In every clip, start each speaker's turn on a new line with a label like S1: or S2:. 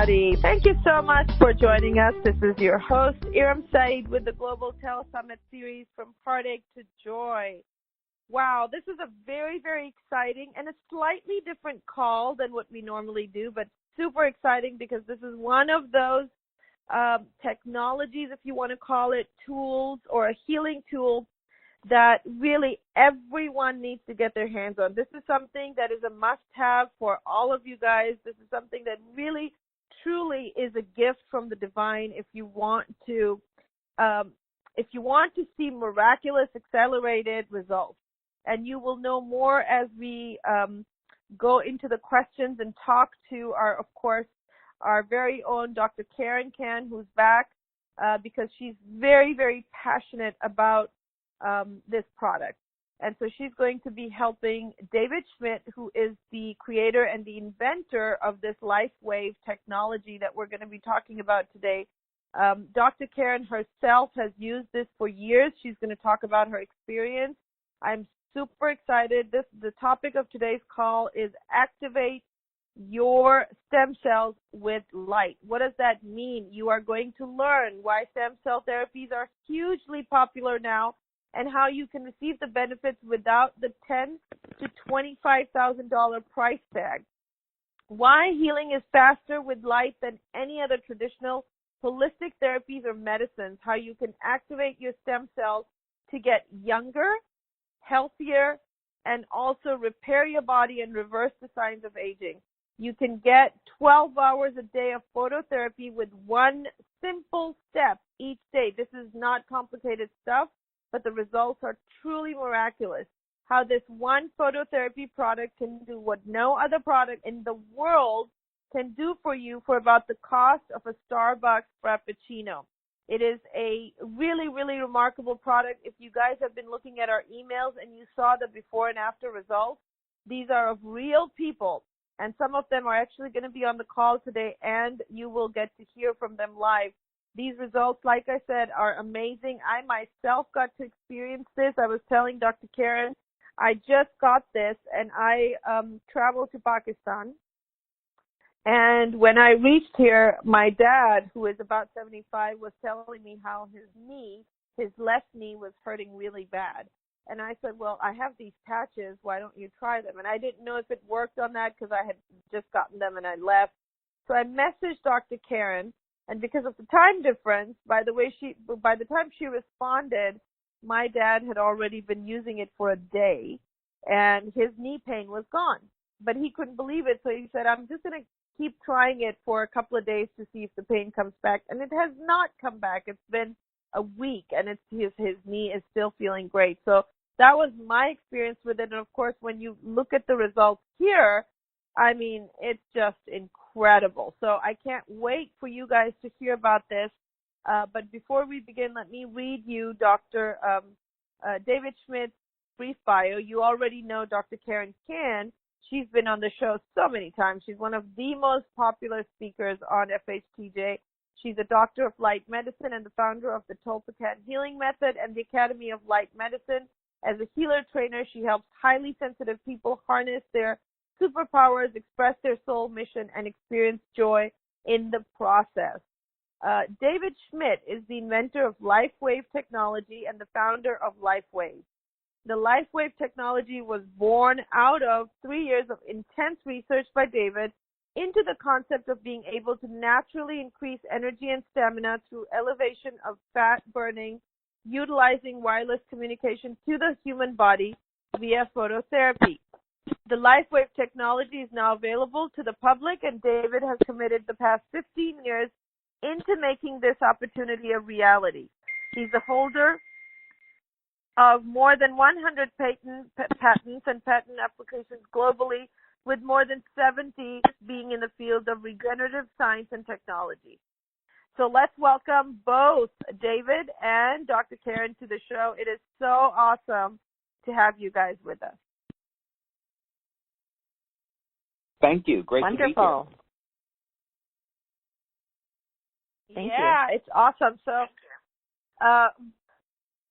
S1: everybody. Thank you so much for joining us. This is your host, Iram Saeed, with the Global Telesummit series From Heartache to Joy. Wow, this is a very, very exciting and a slightly different call than what we normally do, but super exciting because this is one of those technologies, if you want to call it, tools or a healing tool that really everyone needs to get their hands on. This is something that is a must-have for all of you guys. This is something that really, truly is a gift from the divine if you want to see miraculous, accelerated results. And you will know more as we go into the questions and talk to our very own Dr. Karen Kan, who's back because she's very, very passionate about this product. And so she's going to be helping David Schmidt, who is the creator and the inventor of this LifeWave technology that we're going to be talking about today. Dr. Karen herself has used this for years. She's going to talk about her experience. I'm super excited. The topic of today's call is activate your stem cells with light. What does that mean? You are going to learn why stem cell therapies are hugely popular now and how you can receive the benefits without the $10,000 to $25,000 price tag. Why healing is faster with light than any other traditional holistic therapies or medicines. How you can activate your stem cells to get younger, healthier, and also repair your body and reverse the signs of aging. You can get 12 hours a day of phototherapy with one simple step each day. This is not complicated stuff, but the results are truly miraculous. How this one phototherapy product can do what no other product in the world can do for you for about the cost of a Starbucks Frappuccino. It is a really, really remarkable product. If you guys have been looking at our emails and you saw the before and after results, these are of real people. And some of them are actually going to be on the call today, and you will get to hear from them live. These results, like I said, are amazing. I myself got to experience this. I was telling Dr. Karen, I just got this, and I traveled to Pakistan. And when I reached here, my dad, who is about 75, was telling me how his left knee was hurting really bad. And I said, well, I have these patches. Why don't you try them? And I didn't know if it worked on that because I had just gotten them and I left. So I messaged Dr. Karen, and because of the time difference, by the time she responded, my dad had already been using it for a day, and his knee pain was gone. But he couldn't believe it, so he said, I'm just going to keep trying it for a couple of days to see if the pain comes back. And it has not come back. It's been a week, and his knee is still feeling great. So that was my experience with it. And of course, when you look at the results here, I mean, it's just incredible. So I can't wait for you guys to hear about this. But before we begin, let me read you Dr. David Schmidt's brief bio. You already know Dr. Karen Kan. She's been on the show so many times. She's one of the most popular speakers on FHTJ. She's a doctor of light medicine and the founder of the Tolpacan Healing Method and the Academy of Light Medicine. As a healer trainer, she helps highly sensitive people harness their superpowers, express their soul mission, and experience joy in the process. David Schmidt is the inventor of LifeWave technology and the founder of LifeWave. The LifeWave technology was born out of 3 years of intense research by David into the concept of being able to naturally increase energy and stamina through elevation of fat burning, utilizing wireless communication to the human body via phototherapy. The LifeWave technology is now available to the public, and David has committed the past 15 years into making this opportunity a reality. He's the holder of more than 100 patents and patent applications globally, with more than 70 being in the field of regenerative science and technology. So let's welcome both David and Dr. Karen to the show. It is so awesome to have you guys with us.
S2: Thank you. Great
S1: Wonderful.
S2: to be here.
S1: Thank you. It's awesome. So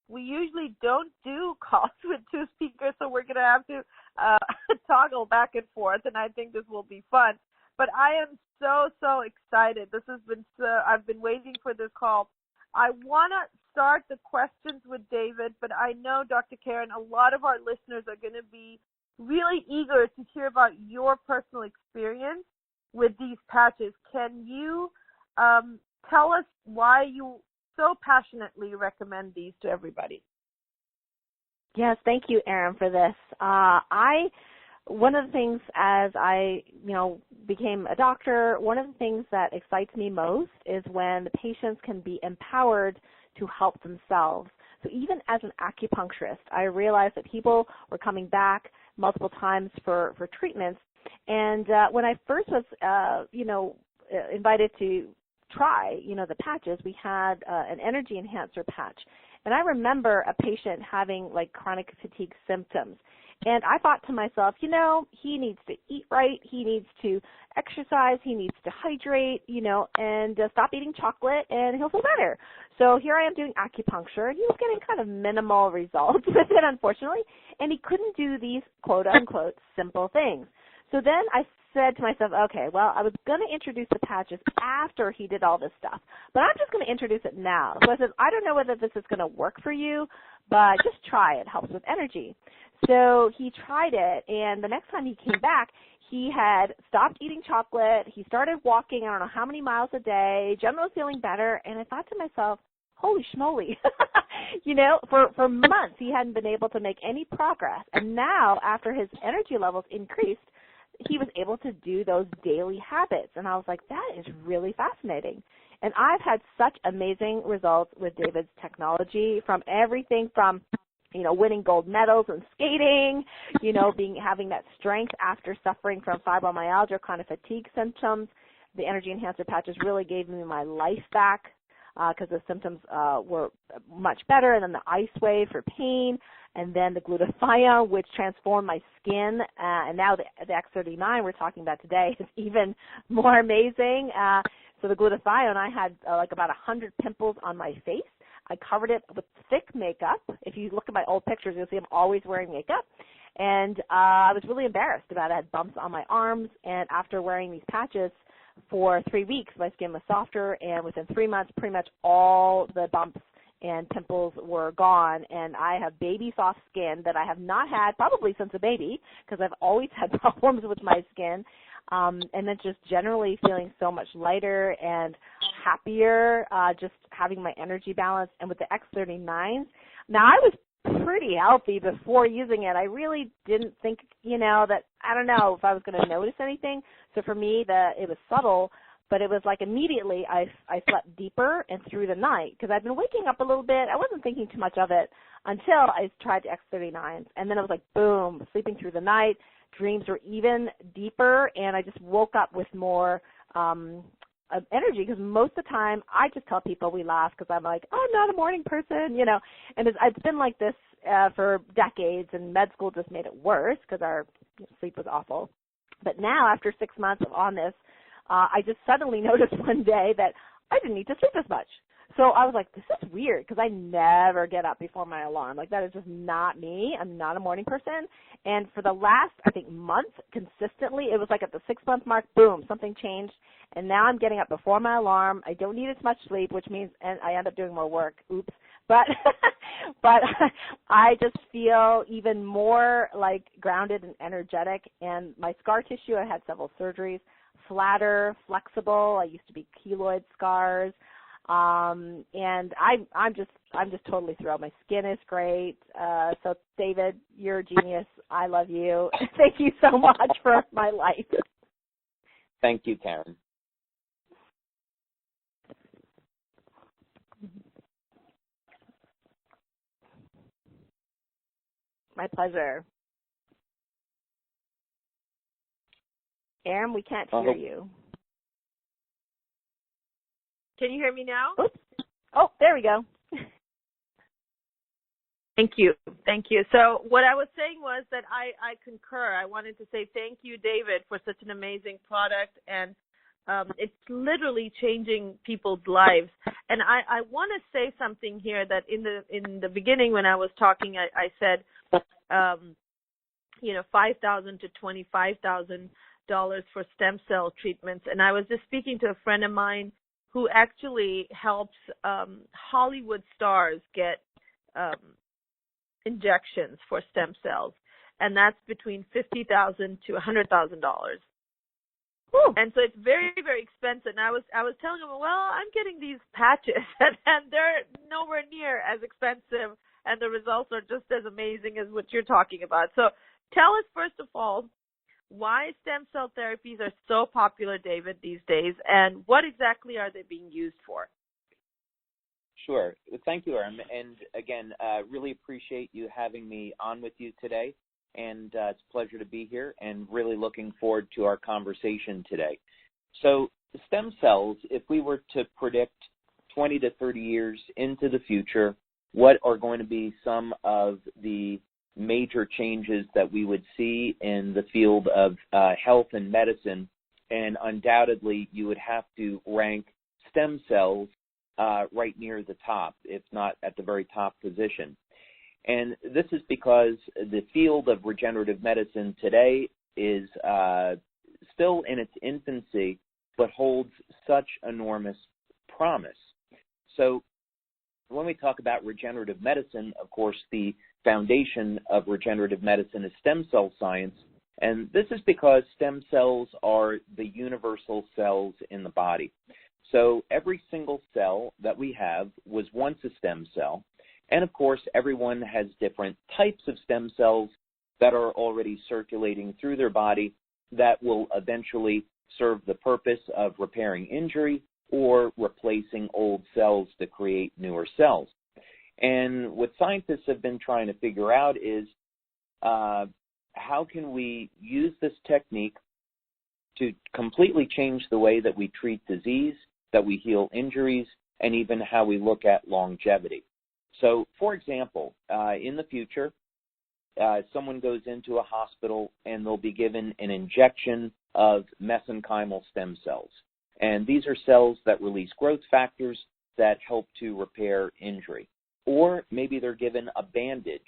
S1: we usually don't do calls with two speakers, so we're going to have to toggle back and forth, and I think this will be fun. But I am so excited. This has been I've been waiting for this call. I want to start the questions with David, but I know, Dr. Karen, a lot of our listeners are going to be really eager to hear about your personal experience with these patches. Can you tell us why you so passionately recommend these to everybody?
S3: Yes, thank you, Erin, for this. One of the things as I, became a doctor, one of the things that excites me most is when the patients can be empowered to help themselves. So even as an acupuncturist, I realized that people were coming back multiple times for treatments. And when I first was, invited to try, the patches, we had an energy enhancer patch. And I remember a patient having like chronic fatigue symptoms. And I thought to myself, he needs to eat right, he needs to exercise, he needs to hydrate, and stop eating chocolate, and he'll feel better. So here I am doing acupuncture, and he was getting kind of minimal results with it, unfortunately, and he couldn't do these quote-unquote simple things. So then I said to myself, okay, well, I was going to introduce the patches after he did all this stuff, but I'm just going to introduce it now. So I said, I don't know whether this is going to work for you, but just try it. It helps with energy. So he tried it, and the next time he came back, he had stopped eating chocolate. He started walking, I don't know how many miles a day, generally feeling better, and I thought to myself, holy schmoly, for months he hadn't been able to make any progress, and now after his energy levels increased, he was able to do those daily habits. And I was like, that is really fascinating. And I've had such amazing results with David's technology, from everything from, winning gold medals in skating, having that strength after suffering from fibromyalgia, chronic fatigue symptoms. The energy enhancer patches really gave me my life back because the symptoms were much better. And then the ice wave for pain, and then the glutathione, which transformed my skin. And now the X39 we're talking about today is even more amazing. So the glutathione, I had like about 100 pimples on my face. I covered it with thick makeup. If you look at my old pictures, you'll see I'm always wearing makeup. And I was really embarrassed about it. I had bumps on my arms. And after wearing these patches for 3 weeks, my skin was softer. And within 3 months, pretty much all the bumps and pimples were gone. And I have baby soft skin that I have not had probably since a baby, because I've always had problems with my skin. And then just generally feeling so much lighter and happier, just having my energy balance. And with the X39s, now I was pretty healthy before using it. I really didn't think, that, I don't know if I was going to notice anything. So for me, it was subtle, but it was like immediately I slept deeper and through the night, because I'd been waking up a little bit. I wasn't thinking too much of it until I tried the X39s. And then it was like, boom, sleeping through the night. Dreams were even deeper, and I just woke up with more energy, because most of the time I just tell people, we laugh because I'm like, oh, I'm not a morning person, and it's been like this for decades, and med school just made it worse because our sleep was awful. But now, after 6 months on this, I just suddenly noticed one day that I didn't need to sleep as much. So I was like, this is weird, because I never get up before my alarm. Like, that is just not me. I'm not a morning person. And for the last, I think, month, consistently, it was like at the 6-month mark, boom, something changed. And now I'm getting up before my alarm. I don't need as much sleep, which means and I end up doing more work. Oops. But I just feel even more, like, grounded and energetic. And my scar tissue, I had several surgeries, flatter, flexible. I used to be keloid scars. And I'm just totally thrilled. My skin is great. So David, you're a genius. I love you. Thank you so much for my life.
S2: Thank you, Karen.
S3: My pleasure. Erin, we can't hear you.
S1: Can you hear me now?
S3: Oops. Oh, there we go.
S1: Thank you. So what I was saying was that I concur. I wanted to say thank you, David, for such an amazing product, and it's literally changing people's lives. And I want to say something here, that in the beginning when I was talking, I said, $5,000 to $25,000 for stem cell treatments. And I was just speaking to a friend of mine who actually helps Hollywood stars get injections for stem cells, and that's between $50,000 to $100,000. And so it's very, very expensive. And I was telling him, well, I'm getting these patches, and they're nowhere near as expensive, and the results are just as amazing as what you're talking about. So tell us, first of all, why stem cell therapies are so popular, David, these days, and what exactly are they being used for?
S2: Sure. Thank you, Erin. And again, really appreciate you having me on with you today. And it's a pleasure to be here and really looking forward to our conversation today. So stem cells, if we were to predict 20 to 30 years into the future, what are going to be some of the major changes that we would see in the field of health and medicine? And undoubtedly, you would have to rank stem cells right near the top, if not at the very top position. And this is because the field of regenerative medicine today is still in its infancy, but holds such enormous promise. So when we talk about regenerative medicine, of course, the foundation of regenerative medicine is stem cell science. And this is because stem cells are the universal cells in the body. So every single cell that we have was once a stem cell. And of course, everyone has different types of stem cells that are already circulating through their body that will eventually serve the purpose of repairing injury or replacing old cells to create newer cells. And what scientists have been trying to figure out is how can we use this technique to completely change the way that we treat disease, that we heal injuries, and even how we look at longevity. So, for example, in the future, someone goes into a hospital and they'll be given an injection of mesenchymal stem cells. And these are cells that release growth factors that help to repair injury. Or maybe they're given a bandage,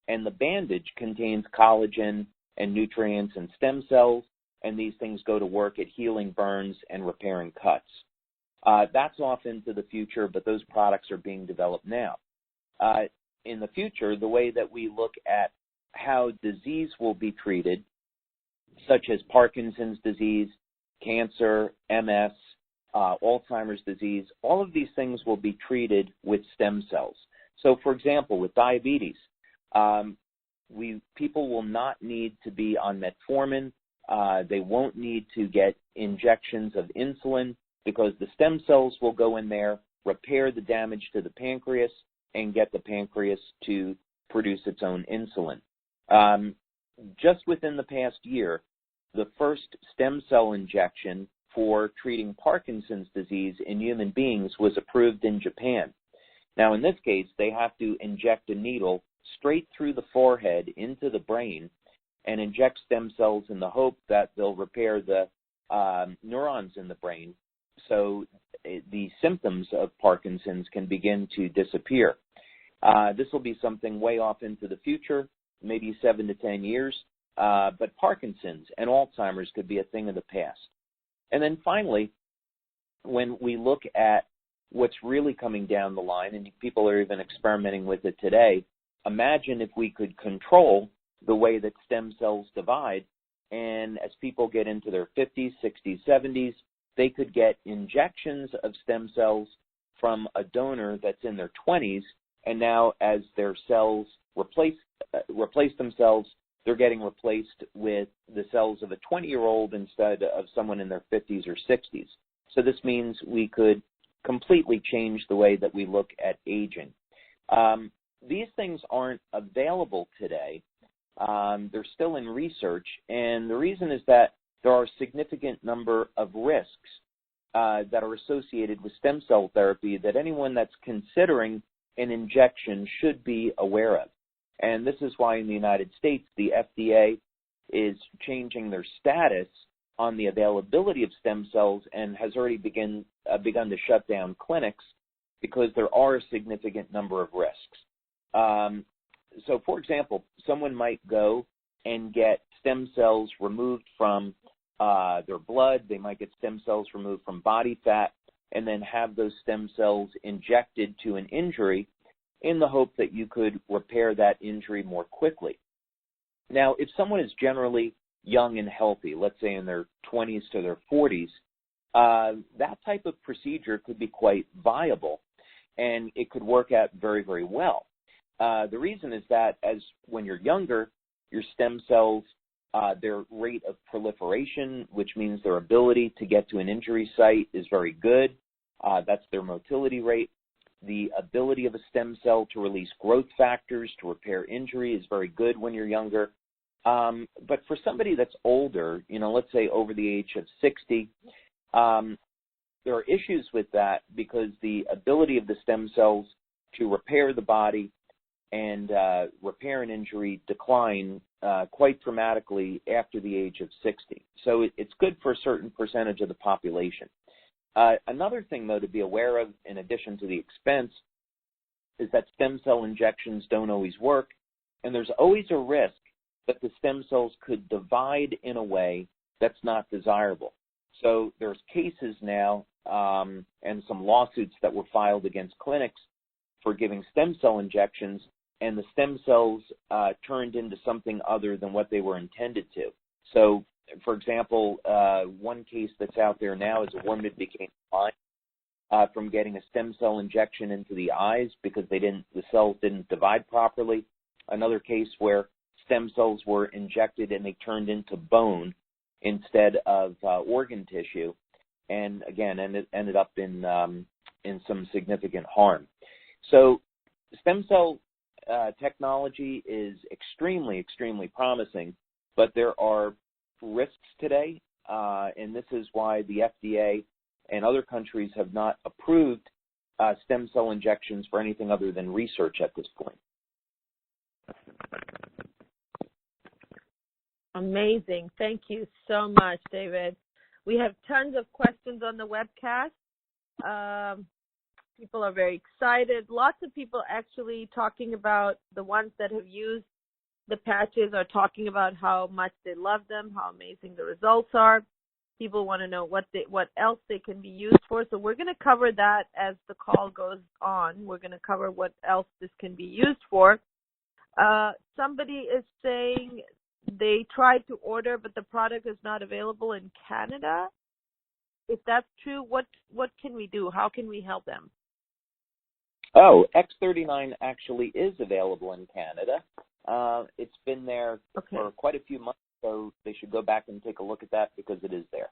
S2: and the bandage contains collagen and nutrients and stem cells, and these things go to work at healing burns and repairing cuts. That's off into the future, but those products are being developed now. In the future, the way that we look at how disease will be treated, such as Parkinson's disease, cancer, MS, Alzheimer's disease, all of these things will be treated with stem cells. So, for example, with diabetes, people will not need to be on metformin. They won't need to get injections of insulin because the stem cells will go in there, repair the damage to the pancreas, and get the pancreas to produce its own insulin. Just within the past year, the first stem cell injection for treating Parkinson's disease in human beings was approved in Japan. Now, in this case, they have to inject a needle straight through the forehead into the brain and inject stem cells in the hope that they'll repair the neurons in the brain so the symptoms of Parkinson's can begin to disappear. This will be something way off into the future, maybe 7 to 10 years, but Parkinson's and Alzheimer's could be a thing of the past. And then finally, when we look at what's really coming down the line, and people are even experimenting with it today, imagine if we could control the way that stem cells divide, and as people get into their 50s, 60s, 70s, they could get injections of stem cells from a donor that's in their 20s, and now as their cells replace themselves, they're getting replaced with the cells of a 20-year-old instead of someone in their 50s or 60s. So this means we could completely change the way that we look at aging. These things aren't available today. They're still in research, and the reason is that there are a significant number of risks that are associated with stem cell therapy that anyone that's considering an injection should be aware of. And this is why in the United States, the FDA is changing their status on the availability of stem cells and has already begun to shut down clinics because there are a significant number of risks. So, for example, someone might go and get stem cells removed from their blood. They might get stem cells removed from body fat and then have those stem cells injected to an injury in the hope that you could repair that injury more quickly. Now, if someone is generally young and healthy, let's say in their 20s to their 40s, that type of procedure could be quite viable, and it could work out very, very well. The reason is that as when you're younger, your stem cells, their rate of proliferation, which means their ability to get to an injury site, is very good. That's their motility rate. The ability of a stem cell to release growth factors to repair injury is very good when you're younger. But for somebody that's older, let's say over the age of 60, there are issues with that because the ability of the stem cells to repair the body and repair an injury decline quite dramatically after the age of 60. So it's good for a certain percentage of the population. Another thing, though, to be aware of, in addition to the expense, is that stem cell injections don't always work, and there's always a risk that the stem cells could divide in a way that's not desirable. So there's cases now and some lawsuits that were filed against clinics for giving stem cell injections, and the stem cells turned into something other than what they were intended to. So, for example, one case that's out there now is a woman that became blind from getting a stem cell injection into the eyes because the cells didn't divide properly. Another case where stem cells were injected and they turned into bone instead of organ tissue, and again ended up in some significant harm. So stem cell technology is extremely, extremely promising, but there are risks today, and this is why the FDA and other countries have not approved stem cell injections for anything other than research at this point.
S1: Amazing. Thank you so much, David. We have tons of questions on the webcast. People are very excited. Lots of people actually talking about the ones that have used the patches are talking about how much they love them, how amazing the results are. People want to know what else they can be used for. So we're going to cover that as the call goes on. We're going to cover what else this can be used for. Somebody is saying they tried to order, but the product is not available in Canada. If that's true, what can we do? How can we help them?
S2: Oh, X39 actually is available in Canada. It's been there for quite a few months, so they should go back and take a look at that because it is there.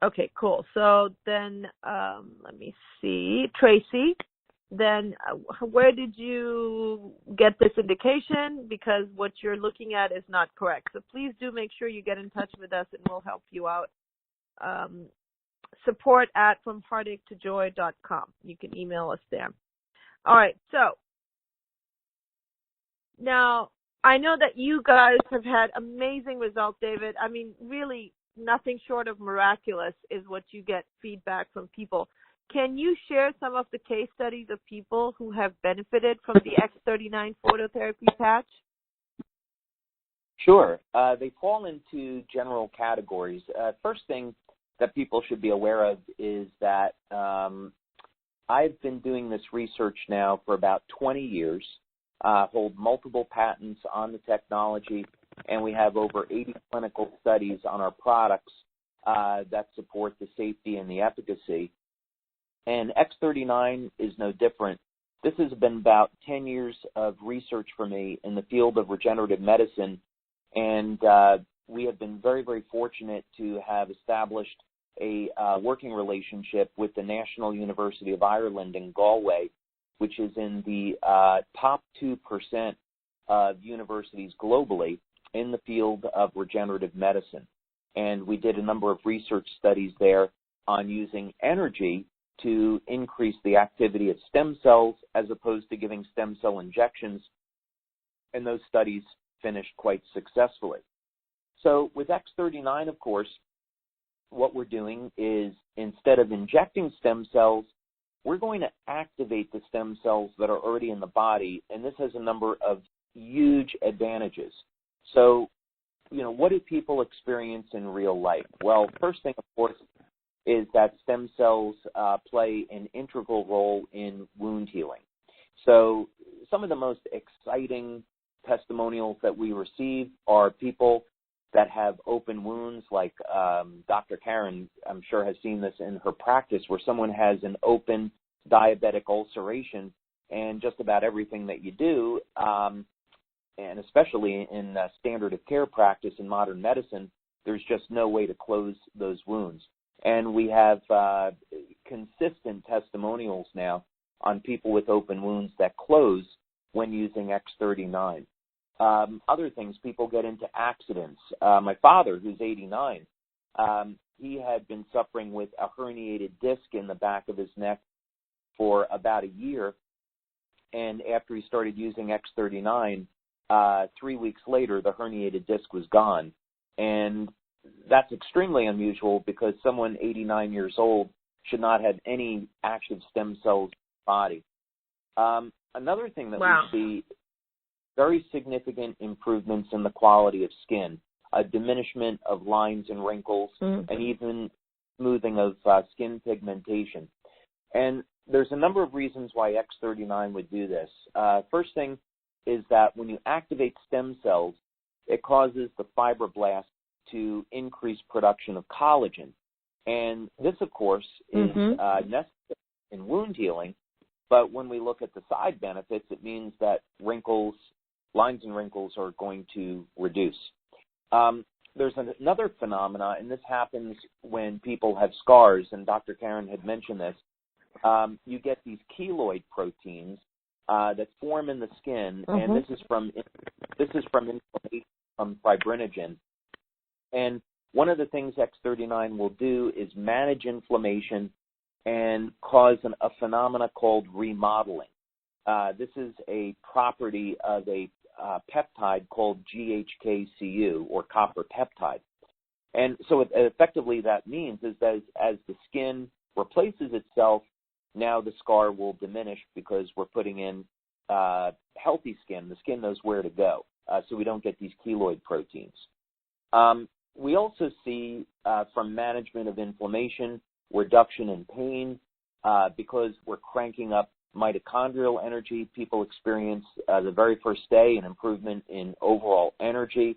S1: Okay, cool. So then let me see. Tracy, then where did you get this indication? Because what you're looking at is not correct. So please do make sure you get in touch with us and we'll help you out. Support at fromheartacheTojoy.com. You can email us there. All right, so now I know that you guys have had amazing results, David. I mean, really nothing short of miraculous is what you get feedback from people. Can you share some of the case studies of people who have benefited from the X39 phototherapy patch?
S2: Sure. They fall into general categories. First thing that people should be aware of is that I've been doing this research now for about 20 years, hold multiple patents on the technology, and we have over 80 clinical studies on our products that support the safety and the efficacy. And X39 is no different. This has been about 10 years of research for me in the field of regenerative medicine, and we have been very, very fortunate to have established a working relationship with the National University of Ireland in Galway, which is in the top 2% of universities globally in the field of regenerative medicine. And we did a number of research studies there on using energy to increase the activity of stem cells as opposed to giving stem cell injections, and those studies finished quite successfully. So with X39, of course, what we're doing is instead of injecting stem cells, we're going to activate the stem cells that are already in the body, and this has a number of huge advantages. So what do people experience in real life? Well, first thing, of course, is that stem cells play an integral role in wound healing. So some of the most exciting testimonials that we receive are people that have open wounds, like Dr. Karen, I'm sure, has seen this in her practice, where someone has an open diabetic ulceration, and just about everything that you do, and especially in standard of care practice in modern medicine, there's just no way to close those wounds. And we have consistent testimonials now on people with open wounds that close when using X39. Other things, people get into accidents. My father, who's 89, he had been suffering with a herniated disc in the back of his neck for about a year. And after he started using X39, 3 weeks later, the herniated disc was gone. And that's extremely unusual, because someone 89 years old should not have any active stem cells in the body. Another thing that we see, very significant improvements in the quality of skin, a diminishment of lines and wrinkles, and even smoothing of skin pigmentation. And there's a number of reasons why X39 would do this. First thing is that when you activate stem cells, it causes the fibroblasts to increase production of collagen. And this, of course, is necessary in wound healing. But when we look at the side benefits, it means that lines and wrinkles are going to reduce. There's another phenomena, and this happens when people have scars, and Dr. Karen had mentioned this. You get these keloid proteins that form in the skin, and this is from inflammation from fibrinogen. And one of the things X39 will do is manage inflammation and cause a phenomena called remodeling. This is a property of a peptide called GHK-Cu, or copper peptide. And so effectively that means is that as the skin replaces itself, now the scar will diminish, because we're putting in healthy skin. The skin knows where to go, so we don't get these keloid proteins. We also see from management of inflammation, reduction in pain, because we're cranking up mitochondrial energy. People experience the very first day an improvement in overall energy.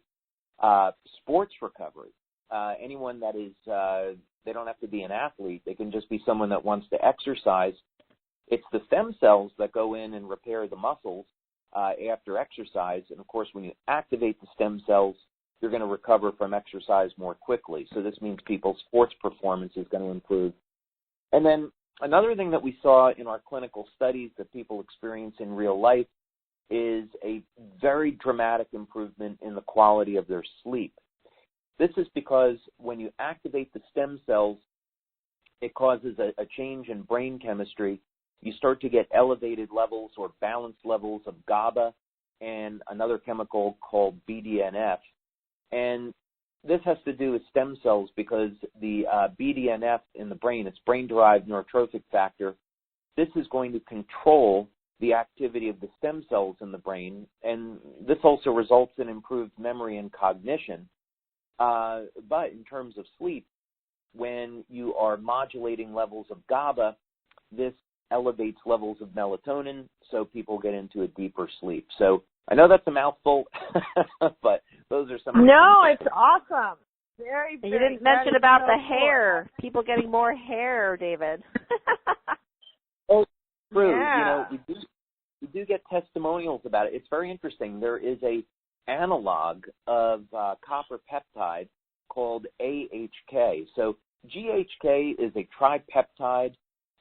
S2: Sports recovery. Anyone that is, they don't have to be an athlete. They can just be someone that wants to exercise. It's the stem cells that go in and repair the muscles after exercise. And, of course, when you activate the stem cells, you're going to recover from exercise more quickly. So this means people's sports performance is going to improve. And then another thing that we saw in our clinical studies that people experience in real life is a very dramatic improvement in the quality of their sleep. This is because when you activate the stem cells, it causes a change in brain chemistry. You start to get elevated levels or balanced levels of GABA and another chemical called BDNF. And this has to do with stem cells, because the BDNF in the brain, it's brain-derived neurotrophic factor, this is going to control the activity of the stem cells in the brain, and this also results in improved memory and cognition. But in terms of sleep, when you are modulating levels of GABA, this elevates levels of melatonin, so people get into a deeper sleep. So I know that's a mouthful, but those are some of the
S1: No, it's awesome. Very,
S3: you didn't mention about the hair. People getting more hair, David.
S2: Oh, true.
S1: Yeah.
S2: We do get testimonials about it. It's very interesting. There is a analog of copper peptide called AHK. So GHK is a tripeptide.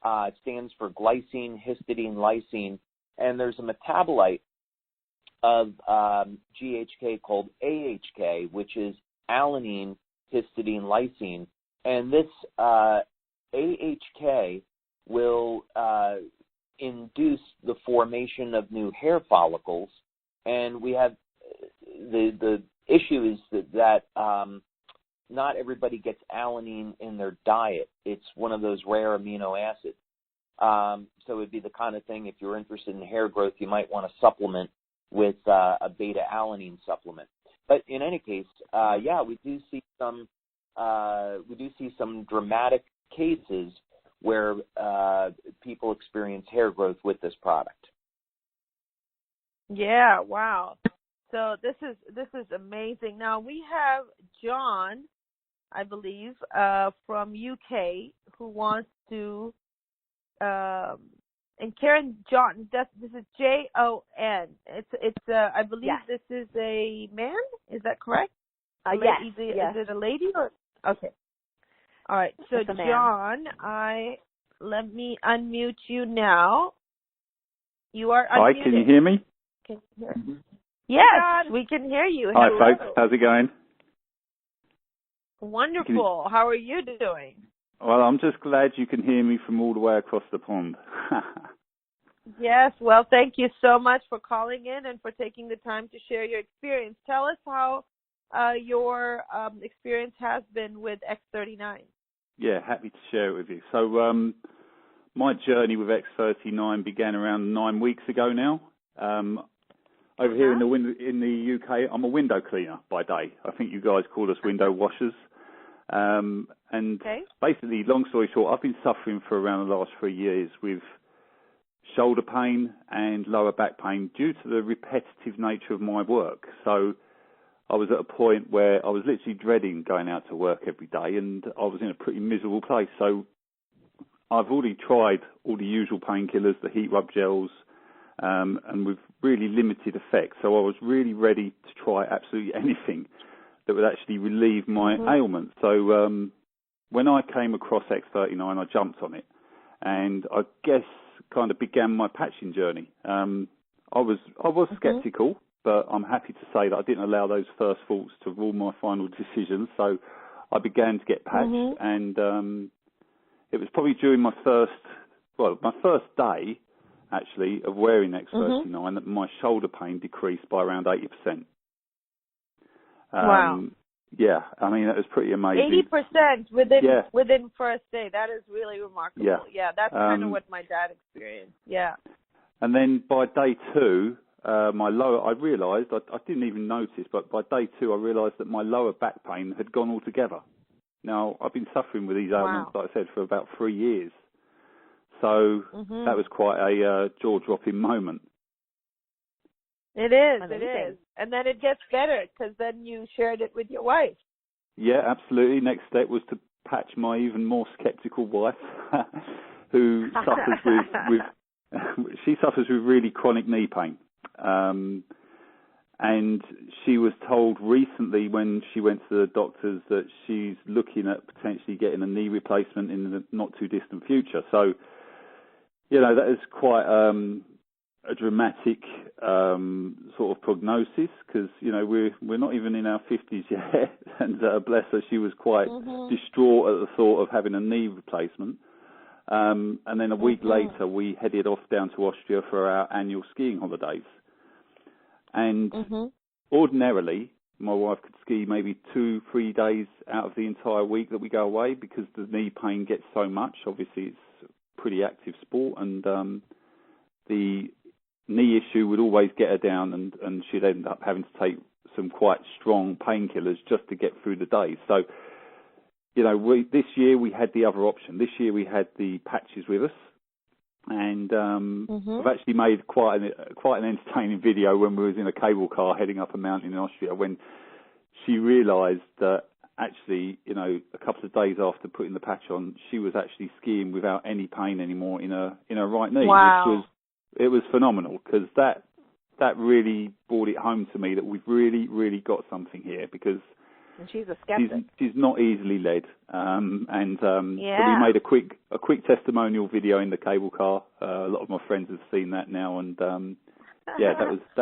S2: It stands for glycine, histidine, lysine, and there's a metabolite of GHK called AHK, which is alanine, histidine, lysine, and this AHK will induce the formation of new hair follicles, and we have the issue is that not everybody gets alanine in their diet. It's one of those rare amino acids. So it would be the kind of thing, if you're interested in hair growth, you might want to supplement with a beta-alanine supplement. But in any case, yeah, we do see some dramatic cases where people experience hair growth with this product.
S1: Yeah, wow. So this is amazing. Now we have John, I believe, from UK, who wants to, and Karen John. This is Jon. It's I believe
S3: Yes.
S1: this is a man. Is that correct?
S3: Yes.
S1: Is it a lady or? Okay. All right. So John, let me unmute you now. You are unmuted.
S4: Hi, can you hear me?
S1: Can you hear? Yes, we can hear you.
S4: Hi,
S1: Hello.
S4: folks. How's it going?
S1: Wonderful. How are you doing?
S4: Well, I'm just glad you can hear me from all the way across the pond.
S1: Yes. Well, thank you so much for calling in and for taking the time to share your experience. Tell us how your experience has been with X39.
S4: Yeah, happy to share it with you. So my journey with X39 began around 9 weeks ago now. Over here in the UK, I'm a window cleaner by day. I think you guys call us window washers. And basically, long story short, I've been suffering for around the last 3 years with shoulder pain and lower back pain due to the repetitive nature of my work. So I was at a point where I was literally dreading going out to work every day, and I was in a pretty miserable place. So I've already tried all the usual painkillers, the heat rub gels, and with really limited effect. So I was really ready to try absolutely anything that would actually relieve my ailment. So when I came across X39, I jumped on it, and I guess kind of began my patching journey. I was sceptical, but I'm happy to say that I didn't allow those first thoughts to rule my final decision. So I began to get patched, and it was probably during my first day, actually, of wearing X39 that my shoulder pain decreased by around 80%.
S1: Wow.
S4: Yeah, I mean, that was pretty amazing.
S1: 80% within first day. That is really remarkable. Yeah, that's kind of what my dad experienced. Yeah.
S4: And then by day 2, I realised, I didn't even notice, but by day 2 I realised that my lower back pain had gone altogether. Now, I've been suffering with these ailments, like I said, for about 3 years. So that was quite a jaw-dropping moment.
S1: It is. And then it gets better because then you shared it with your wife.
S4: Yeah, absolutely. Next step was to patch my even more sceptical wife, who she suffers with really chronic knee pain. And she was told recently when she went to the doctors that she's looking at potentially getting a knee replacement in the not too distant future. So, you know, that is quite a dramatic sort of prognosis because, you know, we're not even in our 50s yet. And bless her, she was quite distraught at the thought of having a knee replacement. And then a week later, we headed off down to Austria for our annual skiing holidays. And ordinarily, my wife could ski maybe 2-3 days out of the entire week that we go away because the knee pain gets so much. Obviously, it's a pretty active sport, and the knee issue would always get her down, and she'd end up having to take some quite strong painkillers just to get through the day. So, you know, this year we had the other option. This year we had the patches with us. And I've actually made quite an entertaining video when we was in a cable car heading up a mountain in Austria when she realised that actually, you know, a couple of days after putting the patch on, she was actually skiing without any pain anymore in her right knee.
S1: Wow.
S4: It was phenomenal because that really brought it home to me that we've really, really got something here because
S3: and she's a skeptic.
S4: She's not easily led, so we made a quick testimonial video in the cable car. A lot of my friends have seen that now, and that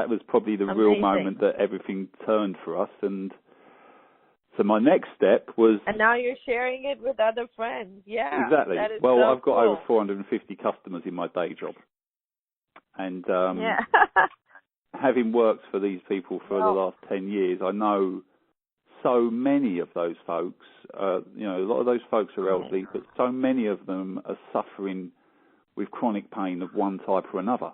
S4: was probably the real moment that everything turned for us. And so my next step was. And
S1: now you're sharing it with other friends. Yeah,
S4: exactly.
S1: That is
S4: well,
S1: so
S4: I've got
S1: cool.
S4: over 450 customers in my day job, and having worked for these people for the last 10 years, I know. So many of those folks, you know, a lot of those folks are elderly, but so many of them are suffering with chronic pain of one type or another.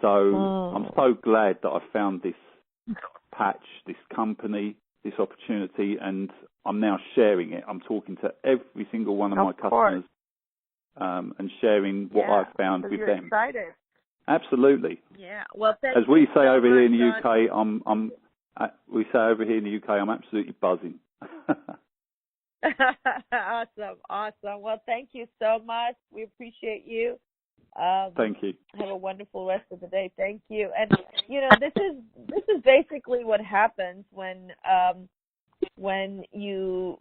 S4: So I'm so glad that I found this patch, this company, this opportunity, and I'm now sharing it. I'm talking to every single one of my customers and sharing what I've found with them.
S1: Excited.
S4: Absolutely.
S1: Yeah. Well,
S4: as we say over here in the UK, we say over here in the UK, I'm absolutely buzzing.
S1: Awesome. Well, thank you so much. We appreciate you.
S4: Thank you.
S1: Have a wonderful rest of the day. Thank you. And this is basically what happens when you,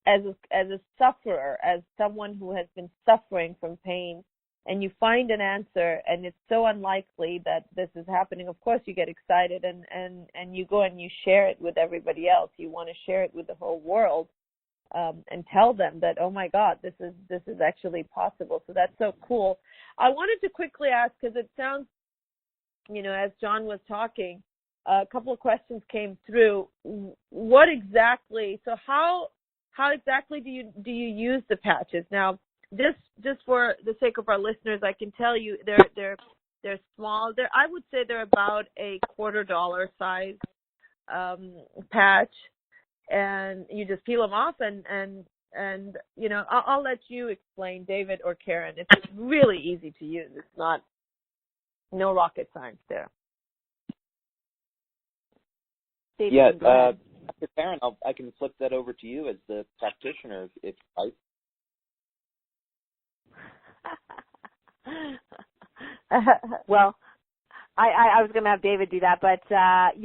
S1: as a sufferer, as someone who has been suffering from pain, and you find an answer, and it's so unlikely that this is happening. Of course, you get excited, and you go and you share it with everybody else. You want to share it with the whole world. And tell them that, oh my God, this is actually possible. So that's so cool. I wanted to quickly ask, because it sounds, as John was talking, a couple of questions came through. What exactly? So how exactly do you use the patches? Now, just for the sake of our listeners, I can tell you they're small. I would say they're about a $quarter size patch. And you just peel them off, and I'll let you explain, David or Karen. It's really easy to use. It's no rocket science there.
S3: David,
S2: yeah, Dr. Karen, I can flip that over to you as the practitioner, if I.
S3: Well, I was going to have David do that, but that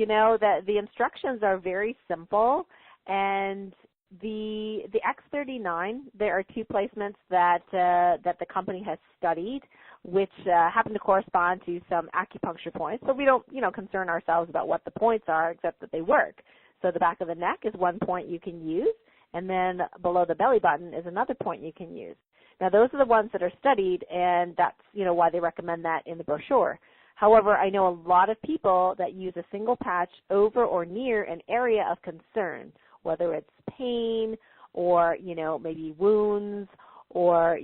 S3: the instructions are very simple. And the X39, there are 2 placements that the company has studied, which happen to correspond to some acupuncture points. So we don't, concern ourselves about what the points are, except that they work. So the back of the neck is one point you can use, and then below the belly button is another point you can use. Now, those are the ones that are studied, and that's, why they recommend that in the brochure. However, I know a lot of people that use a single patch over or near an area of concern, whether it's pain or, maybe wounds or,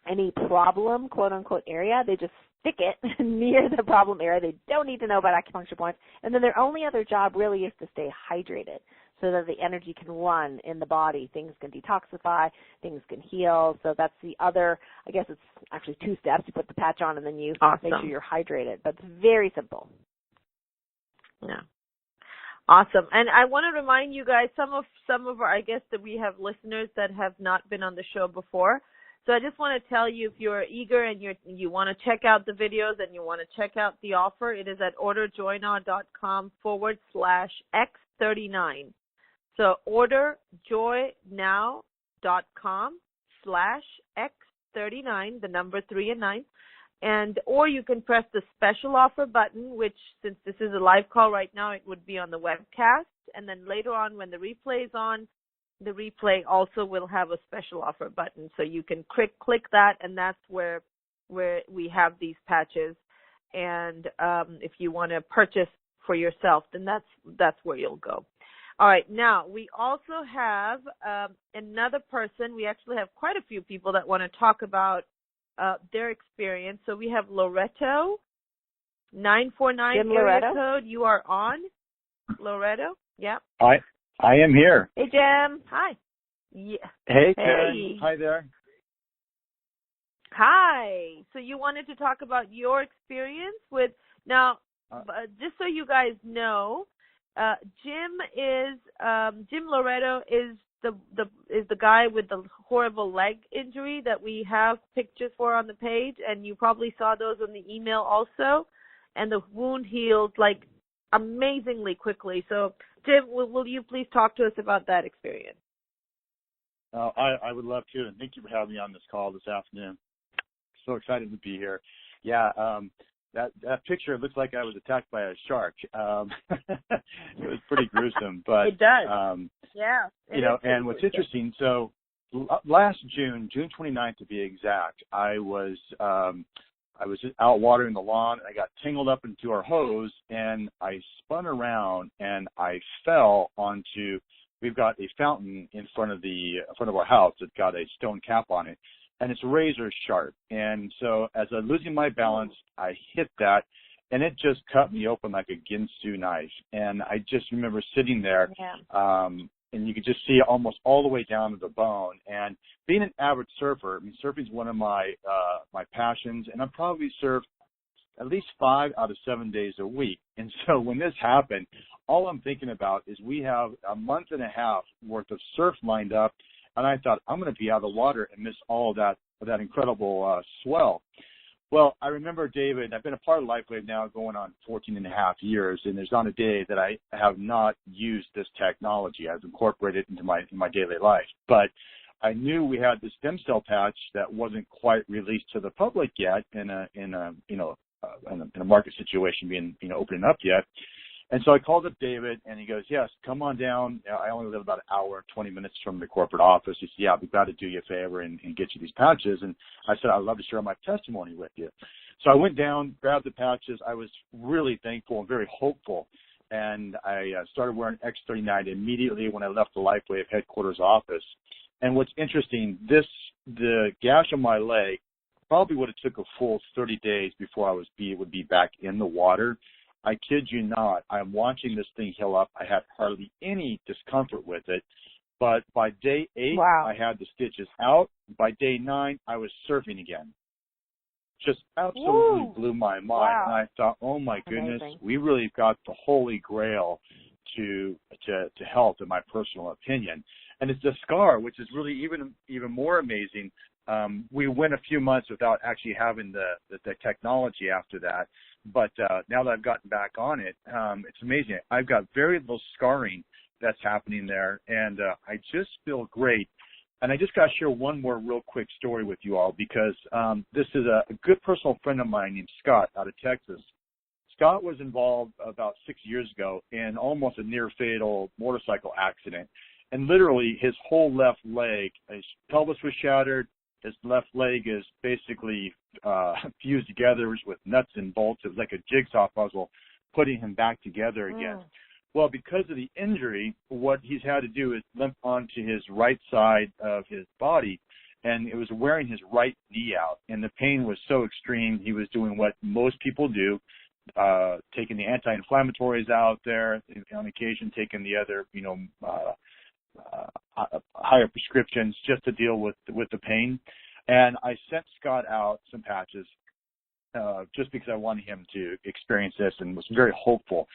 S3: any problem, quote unquote, area. They just stick it near the problem area. They don't need to know about acupuncture points. And then their only other job really is to stay hydrated so that the energy can run in the body. Things can detoxify, things can heal. So that's the other, I guess it's actually 2 steps. You put the patch on and then you make sure you're hydrated. But it's very simple.
S1: Yeah. Awesome. And I want to remind you guys, some of our, I guess that we have listeners that have not been on the show before. So I just want to tell you, if you're eager and you want to check out the videos and you want to check out the offer, it is at orderjoynow.com/X39. So orderjoynow.com/X39, the number 3 and 9. Or you can press the special offer button, which, since this is a live call right now, it would be on the webcast. And then later on, when the replay is on, the replay also will have a special offer button. So you can click that, and that's where we have these patches. And if you want to purchase for yourself, then that's where you'll go. All right. Now, we also have another person. We actually have quite a few people that want to talk about their experience. So we have Loretto, 949 area code. You are on, Loretto. Yep.
S5: I am here.
S1: Hey, Jim. Hi. Yeah.
S5: Hey, Karen. Hi there.
S1: Hi. So you wanted to talk about your experience with, now, just so you guys know, Jim Loretto is the guy with the horrible leg injury that we have pictures for on the page, and you probably saw those in the email also. And the wound healed amazingly quickly. So, Jim, will you please talk to us about that experience?
S5: I would love to, and thank you for having me on this call this afternoon. So excited to be here. Yeah, that picture looks like I was attacked by a shark. It was pretty gruesome, but
S1: it does. Yeah.
S5: And what's interesting, so last June 29th to be exact, I was out watering the lawn, and I got tangled up into our hose, and I spun around and I fell onto. We've got a fountain in front of our house that's got a stone cap on it, and it's razor sharp. And so as I'm losing my balance, I hit that, and it just cut me open like a Ginsu knife. And I just remember sitting there, and you could just see almost all the way down to the bone. And being an avid surfer, I mean, surfing is one of my passions, and I probably surf at least 5 out of 7 days a week. And so when this happened, all I'm thinking about is we have a month and a half worth of surf lined up, and I thought I'm going to be out of the water and miss all of that incredible swell. Well, I remember, David, I've been a part of LifeWave now going on 14 and a half years, and there's not a day that I have not used this technology. I've incorporated it into my daily life. But I knew we had this stem cell patch that wasn't quite released to the public yet in a market situation being opening up yet. And so I called up David, and he goes, yes, come on down. I only live about an hour, 20 minutes from the corporate office. He said, yeah, we've got to do you a favor and get you these patches. And I said, I'd love to share my testimony with you. So I went down, grabbed the patches. I was really thankful and very hopeful. And I started wearing X39 immediately when I left the LifeWave headquarters office. And what's interesting, the gash on my leg probably would have took a full 30 days before I would be back in the water. I kid you not. I'm watching this thing heal up. I had hardly any discomfort with it. But by day 8, I had the stitches out. By day 9, I was surfing again. Just absolutely blew my mind. Wow. And I thought, oh, my goodness, we really got the holy grail to health, in my personal opinion. And it's the scar, which is really even more amazing. We went a few months without actually having the technology after that. But now that I've gotten back on it, it's amazing. I've got very little scarring that's happening there, and I just feel great. And I just got to share one more real quick story with you all, because this is a good personal friend of mine named Scott out of Texas. Scott was involved about 6 years ago in almost a near-fatal motorcycle accident. And literally his whole left leg, his pelvis was shattered. His left leg is basically fused together with nuts and bolts. It was like a jigsaw puzzle, putting him back together again. Well, because of the injury, what he's had to do is limp onto his right side of his body, and it was wearing his right knee out. And the pain was so extreme, he was doing what most people do, taking the anti-inflammatories out there, on occasion taking the other, higher prescriptions just to deal with the pain. And I sent Scott out some patches just because I wanted him to experience this, and was very hopeful.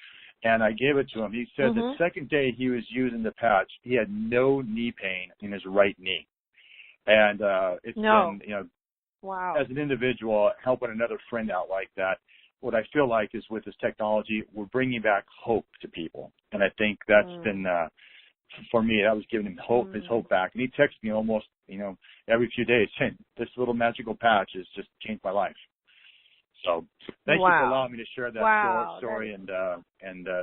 S5: And I gave it to him. He said the second day he was using the patch, he had no knee pain in his right knee. And it's been, as an individual, helping another friend out like that, what I feel like is with this technology, we're bringing back hope to people. And I think that's been, for me, that was giving him hope, his hope back. And he texts me almost, every few days saying, this little magical patch has just changed my life. So thank you for allowing me to share that story and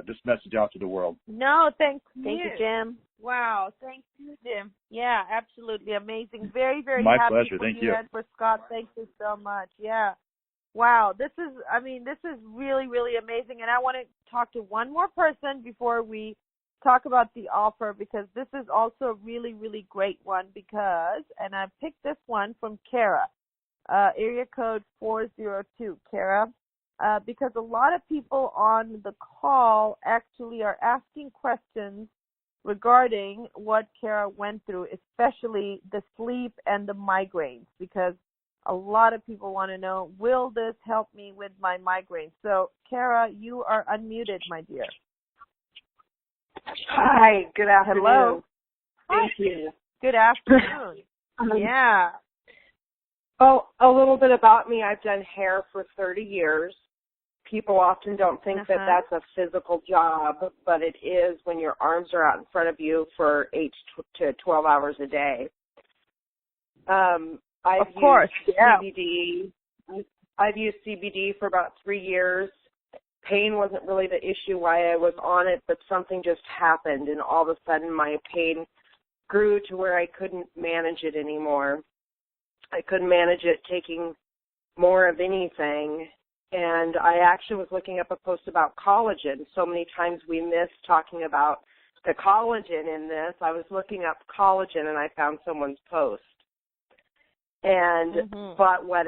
S5: this message out to the world.
S1: No, thank you.
S3: Thank you, Jim.
S1: Wow, thank you, Jim. Yeah, absolutely amazing. Very, very
S5: my
S1: happy
S5: pleasure.
S1: for
S5: Thank
S1: you
S5: you.
S1: and for Scott. Thank you so much. Yeah. Wow, this is really, really amazing. And I want to talk to one more person before we talk about the offer, because this is also a really, really great one and I picked this one from Kara. Area code 402, Kara, because a lot of people on the call actually are asking questions regarding what Kara went through, especially the sleep and the migraines, because a lot of people want to know, will this help me with my migraines? So, Kara, you are unmuted, my dear.
S6: Hi, good afternoon.
S1: Hello.
S6: Thank you.
S1: Good afternoon. Yeah.
S6: Oh, a little bit about me. I've done hair for 30 years. People often don't think that that's a physical job, but it is when your arms are out in front of you for 8 to 12 hours a day. I've used CBD for about 3 years. Pain wasn't really the issue why I was on it, but something just happened, and all of a sudden my pain grew to where I couldn't manage it anymore. I couldn't manage it taking more of anything. And I actually was looking up a post about collagen. So many times we miss talking about the collagen in this. I was looking up collagen and I found someone's post. And but what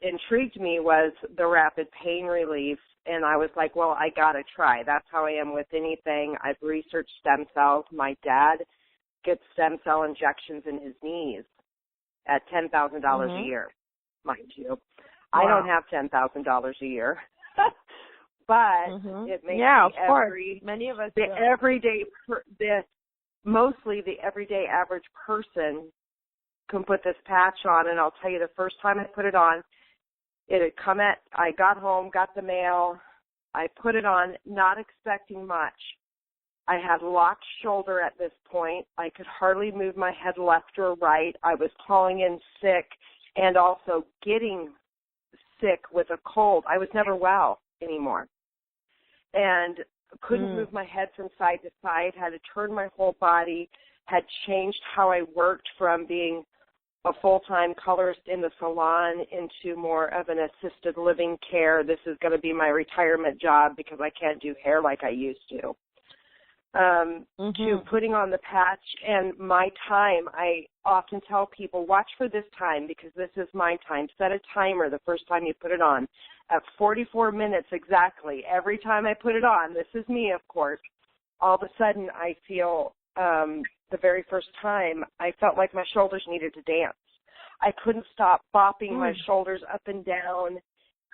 S6: intrigued me was the rapid pain relief and I was like, well, I got to try. That's how I am with anything. I've researched stem cells. My dad gets stem cell injections in his knees at $10,000 a year, mind you. Wow. I don't have $10,000 a year. But it makes
S1: many of us mostly the everyday average person can put this patch on, and I'll tell you, the first time I put it on, I got home, got the mail, I put it on, not expecting much. I had locked shoulder at this point. I could hardly move my head left or right. I was calling in sick and also getting sick with a cold. I was never well anymore. And couldn't move my head from side to side, had to turn my whole body, had changed how I worked from being a full-time colorist in the salon into more of an assisted living care. This is going to be my retirement job because I can't do hair like I used to. To putting on the patch and my time, I often tell people, watch for this time because this is my time. Set a timer the first time you put it on. At 44 minutes exactly, every time I put it on, this is me, of course, all of a sudden I feel the very first time I felt like my shoulders needed to dance. I couldn't stop bopping my shoulders up and down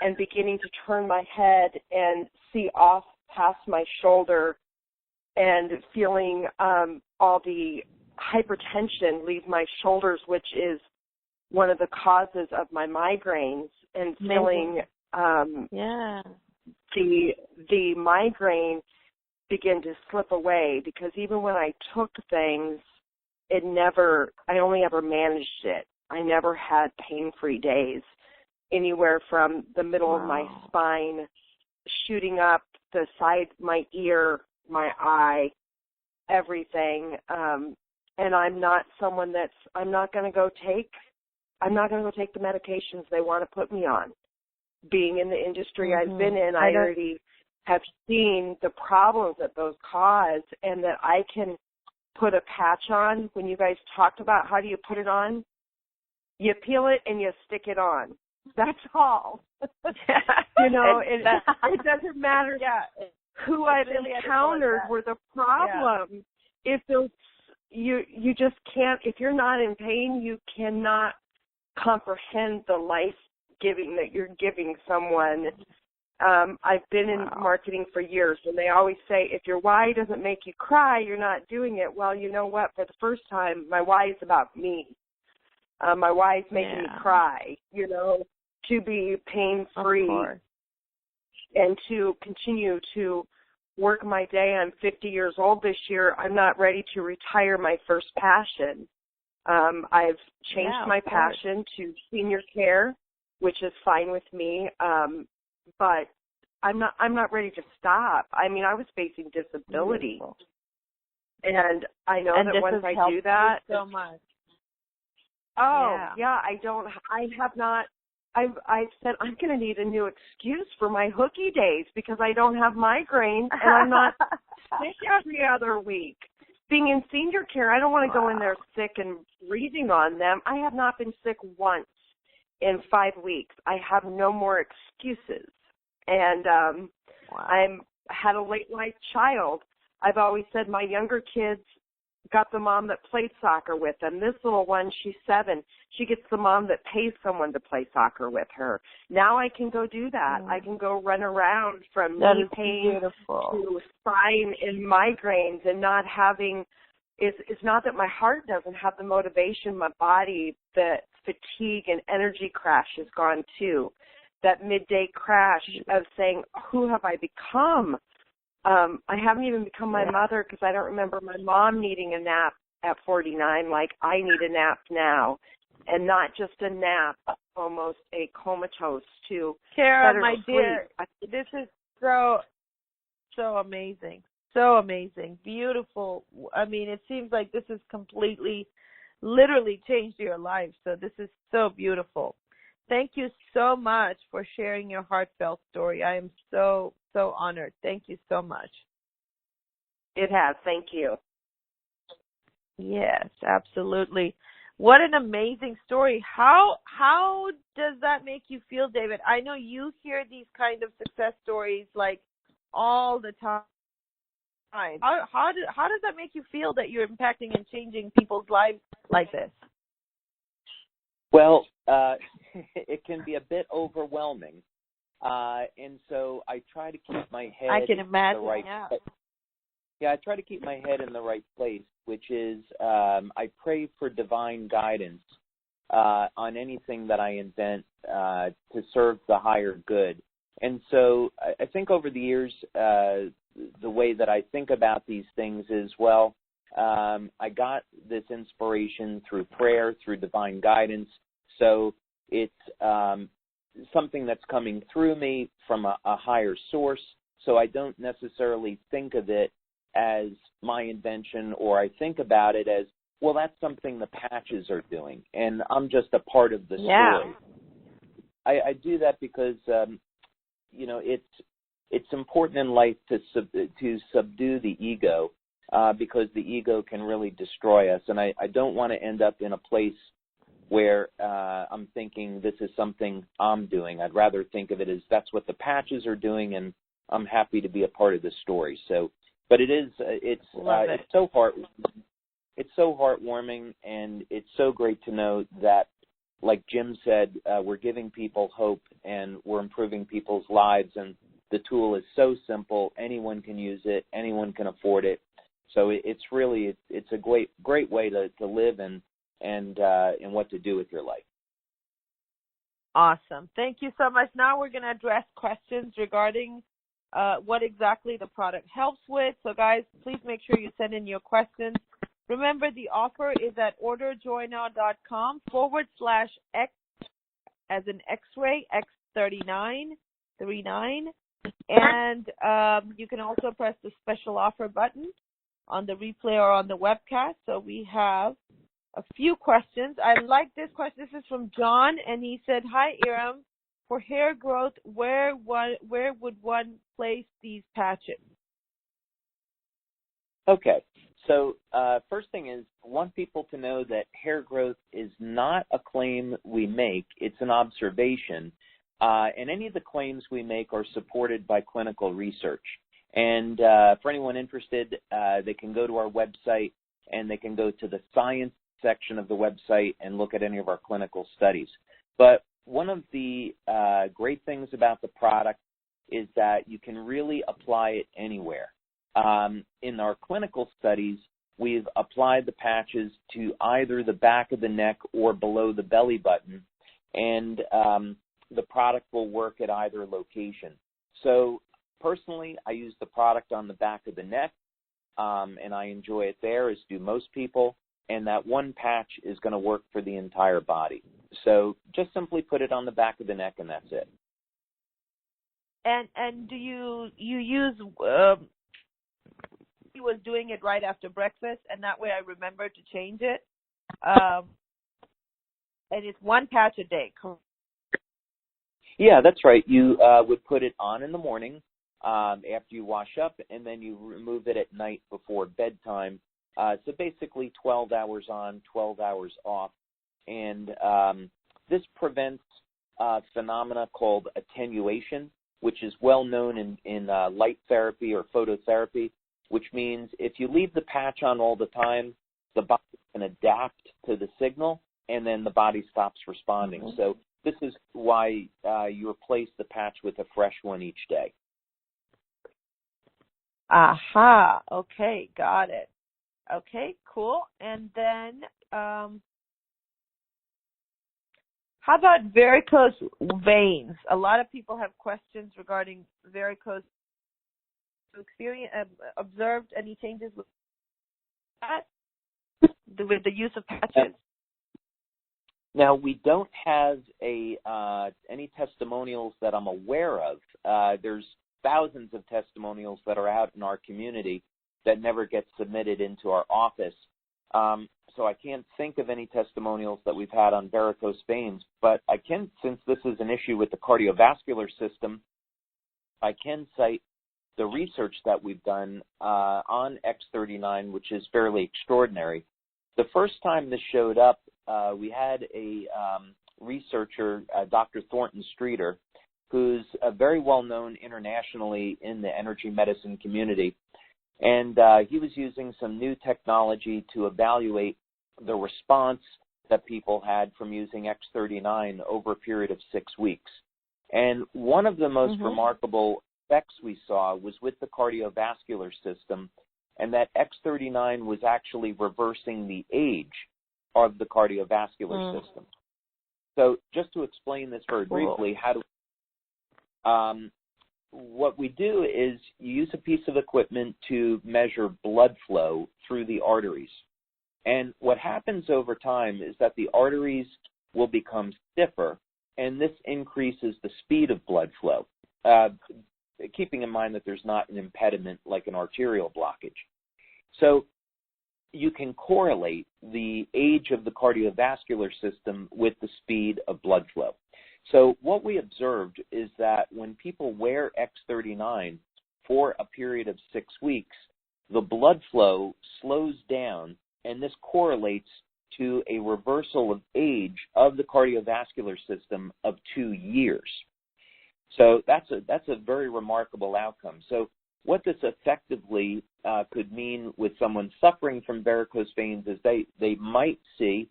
S1: and beginning to turn my head and see off past my shoulder and feeling all the hypertension leave my shoulders, which is one of the causes of my migraines, and feeling the migraine begin to slip away, because even when I took things, I only ever managed it. I never had pain-free days, anywhere from the middle of my spine, shooting up the side, my ear, my eye, everything. And I'm not someone I'm not going to go take the medications they want to put me on. Being in the industry I've been in, I already have seen the problems that those cause, and that I can put a patch on. When you guys talked about how do you put it on, you peel it and you stick it on. That's all. You know, it doesn't matter who I've encountered were the problem. If you just can't, if you're not in pain, you cannot comprehend the life-giving that you're giving someone. I've been in marketing for years, and they always say, if your why doesn't make you cry, you're not doing it. Well, you know what? For the first time, my why is about me. My why is making me cry, you know, to be pain-free and to continue to work my day. I'm 50 years old this year. I'm not ready to retire my first passion. I've changed my passion to senior care, which is fine with me. But I'm not ready to stop. I mean, I was facing disability. Beautiful. And I know that once I do that, so much.
S6: I said I'm going to need a new excuse for my hooky days because I don't have migraines and I'm not sick every other week. Being in senior care, I don't want to go in there sick and breathing on them. I have not been sick once in 5 weeks. I have no more excuses. And I had a late life child. I've always said my younger kids got the mom that played soccer with them. This little one, she's 7. She gets the mom that pays someone to play soccer with her. Now I can go do that. I can go run around from knee pain to spine and migraines, and not having, it's not that my heart doesn't have the motivation, my body, the fatigue and energy crash is gone too. That midday crash of saying, who have I become? I haven't even become my mother, because I don't remember my mom needing a nap at 49 like I need a nap now. And not just a nap, almost a comatose too.
S1: Kara, my dear, this is so amazing. So amazing. Beautiful. I mean, it seems like this has completely, literally changed your life. So this is so beautiful. Thank you so much for sharing your heartfelt story. I am so honored. Thank you so much.
S6: It has. Thank you.
S1: Yes, absolutely. What an amazing story. How does that make you feel, David? I know you hear these kind of success stories like all the time. How does that make you feel that you're impacting and changing people's lives like this?
S2: Well, it can be a bit overwhelming, and so I try to keep my head.
S1: I can imagine.
S2: In the right place. Yeah, I try to keep my head in the right place, which is I pray for divine guidance on anything that I invent to serve the higher good. And so I think over the years, the way that I think about these things is, well, I got this inspiration through prayer, through divine guidance. So it's something that's coming through me from a higher source. So I don't necessarily think of it as my invention, or I think about it as, well, that's something the patches are doing, and I'm just a part of the story. I do that because, it's important in life to subdue the ego, because the ego can really destroy us, and I don't want to end up in a place where I'm thinking this is something I'm doing. I'd rather think of it as that's what the patches are doing, and I'm happy to be a part of the story. So, but it's so heartwarming, and it's so great to know that, like Jim said, we're giving people hope and we're improving people's lives, and the tool is so simple. Anyone can use it. Anyone can afford it. So it's a great way to live and what to do with your life.
S1: Awesome. Thank you so much. Now we're going to address questions regarding what exactly the product helps with. So, guys, please make sure you send in your questions. Remember, the offer is at orderjoynow.com/X as in X-ray, X39, 39. And you can also press the special offer button on the replay or on the webcast. So we have a few questions. I like this question. This is from John, and he said, "Hi, Iram. For hair growth, where would one place these patches?"
S2: Okay. So first thing is, I want people to know that hair growth is not a claim we make. It's an observation. And any of the claims we make are supported by clinical research. And for anyone interested, they can go to our website, and they can go to the science section of the website and look at any of our clinical studies. But one of the great things about the product is that you can really apply it anywhere. In our clinical studies, we've applied the patches to either the back of the neck or below the belly button, and the product will work at either location. So personally, I use the product on the back of the neck, and I enjoy it there, as do most people, and that one patch is going to work for the entire body. So just simply put it on the back of the neck, and that's it.
S1: And do you use he was doing it right after breakfast, and that way I remember to change it. And it's one patch a day, correct?
S2: Yeah, that's right. You would put it on in the morning after you wash up, and then you remove it at night before bedtime. So basically 12 hours on, 12 hours off. And this prevents a phenomena called attenuation, which is well known in light therapy or phototherapy, which means if you leave the patch on all the time, the body can adapt to the signal, and then the body stops responding. Mm-hmm. So this is why you replace the patch with a fresh one each day.
S1: Aha. Okay, got it. Okay, cool. And then how about varicose veins? A lot of people have questions regarding varicose. Observed any changes with that, with the use of patches?
S2: Now, we don't have any testimonials that I'm aware of. There's thousands of testimonials that are out in our community that never get submitted into our office. So I can't think of any testimonials that we've had on varicose veins, but I can, since this is an issue with the cardiovascular system, I can cite the research that we've done on X39, which is fairly extraordinary. The first time this showed up we had a researcher, Dr. Thornton Streeter, who's very well known internationally in the energy medicine community. And he was using some new technology to evaluate the response that people had from using X39 over a period of 6 weeks. And one of the most remarkable effects we saw was with the cardiovascular system, and that X39 was actually reversing the age of the cardiovascular system. So just to explain this very briefly, what we do is you use a piece of equipment to measure blood flow through the arteries. And what happens over time is that the arteries will become stiffer, and this increases the speed of blood flow, keeping in mind that there's not an impediment like an arterial blockage. So you can correlate the age of the cardiovascular system with the speed of blood flow. So what we observed is that when people wear X39 for a period of 6 weeks, the blood flow slows down, and this correlates to a reversal of age of the cardiovascular system of 2 years. So that's a very remarkable outcome. So what this effectively could mean with someone suffering from varicose veins is they might see,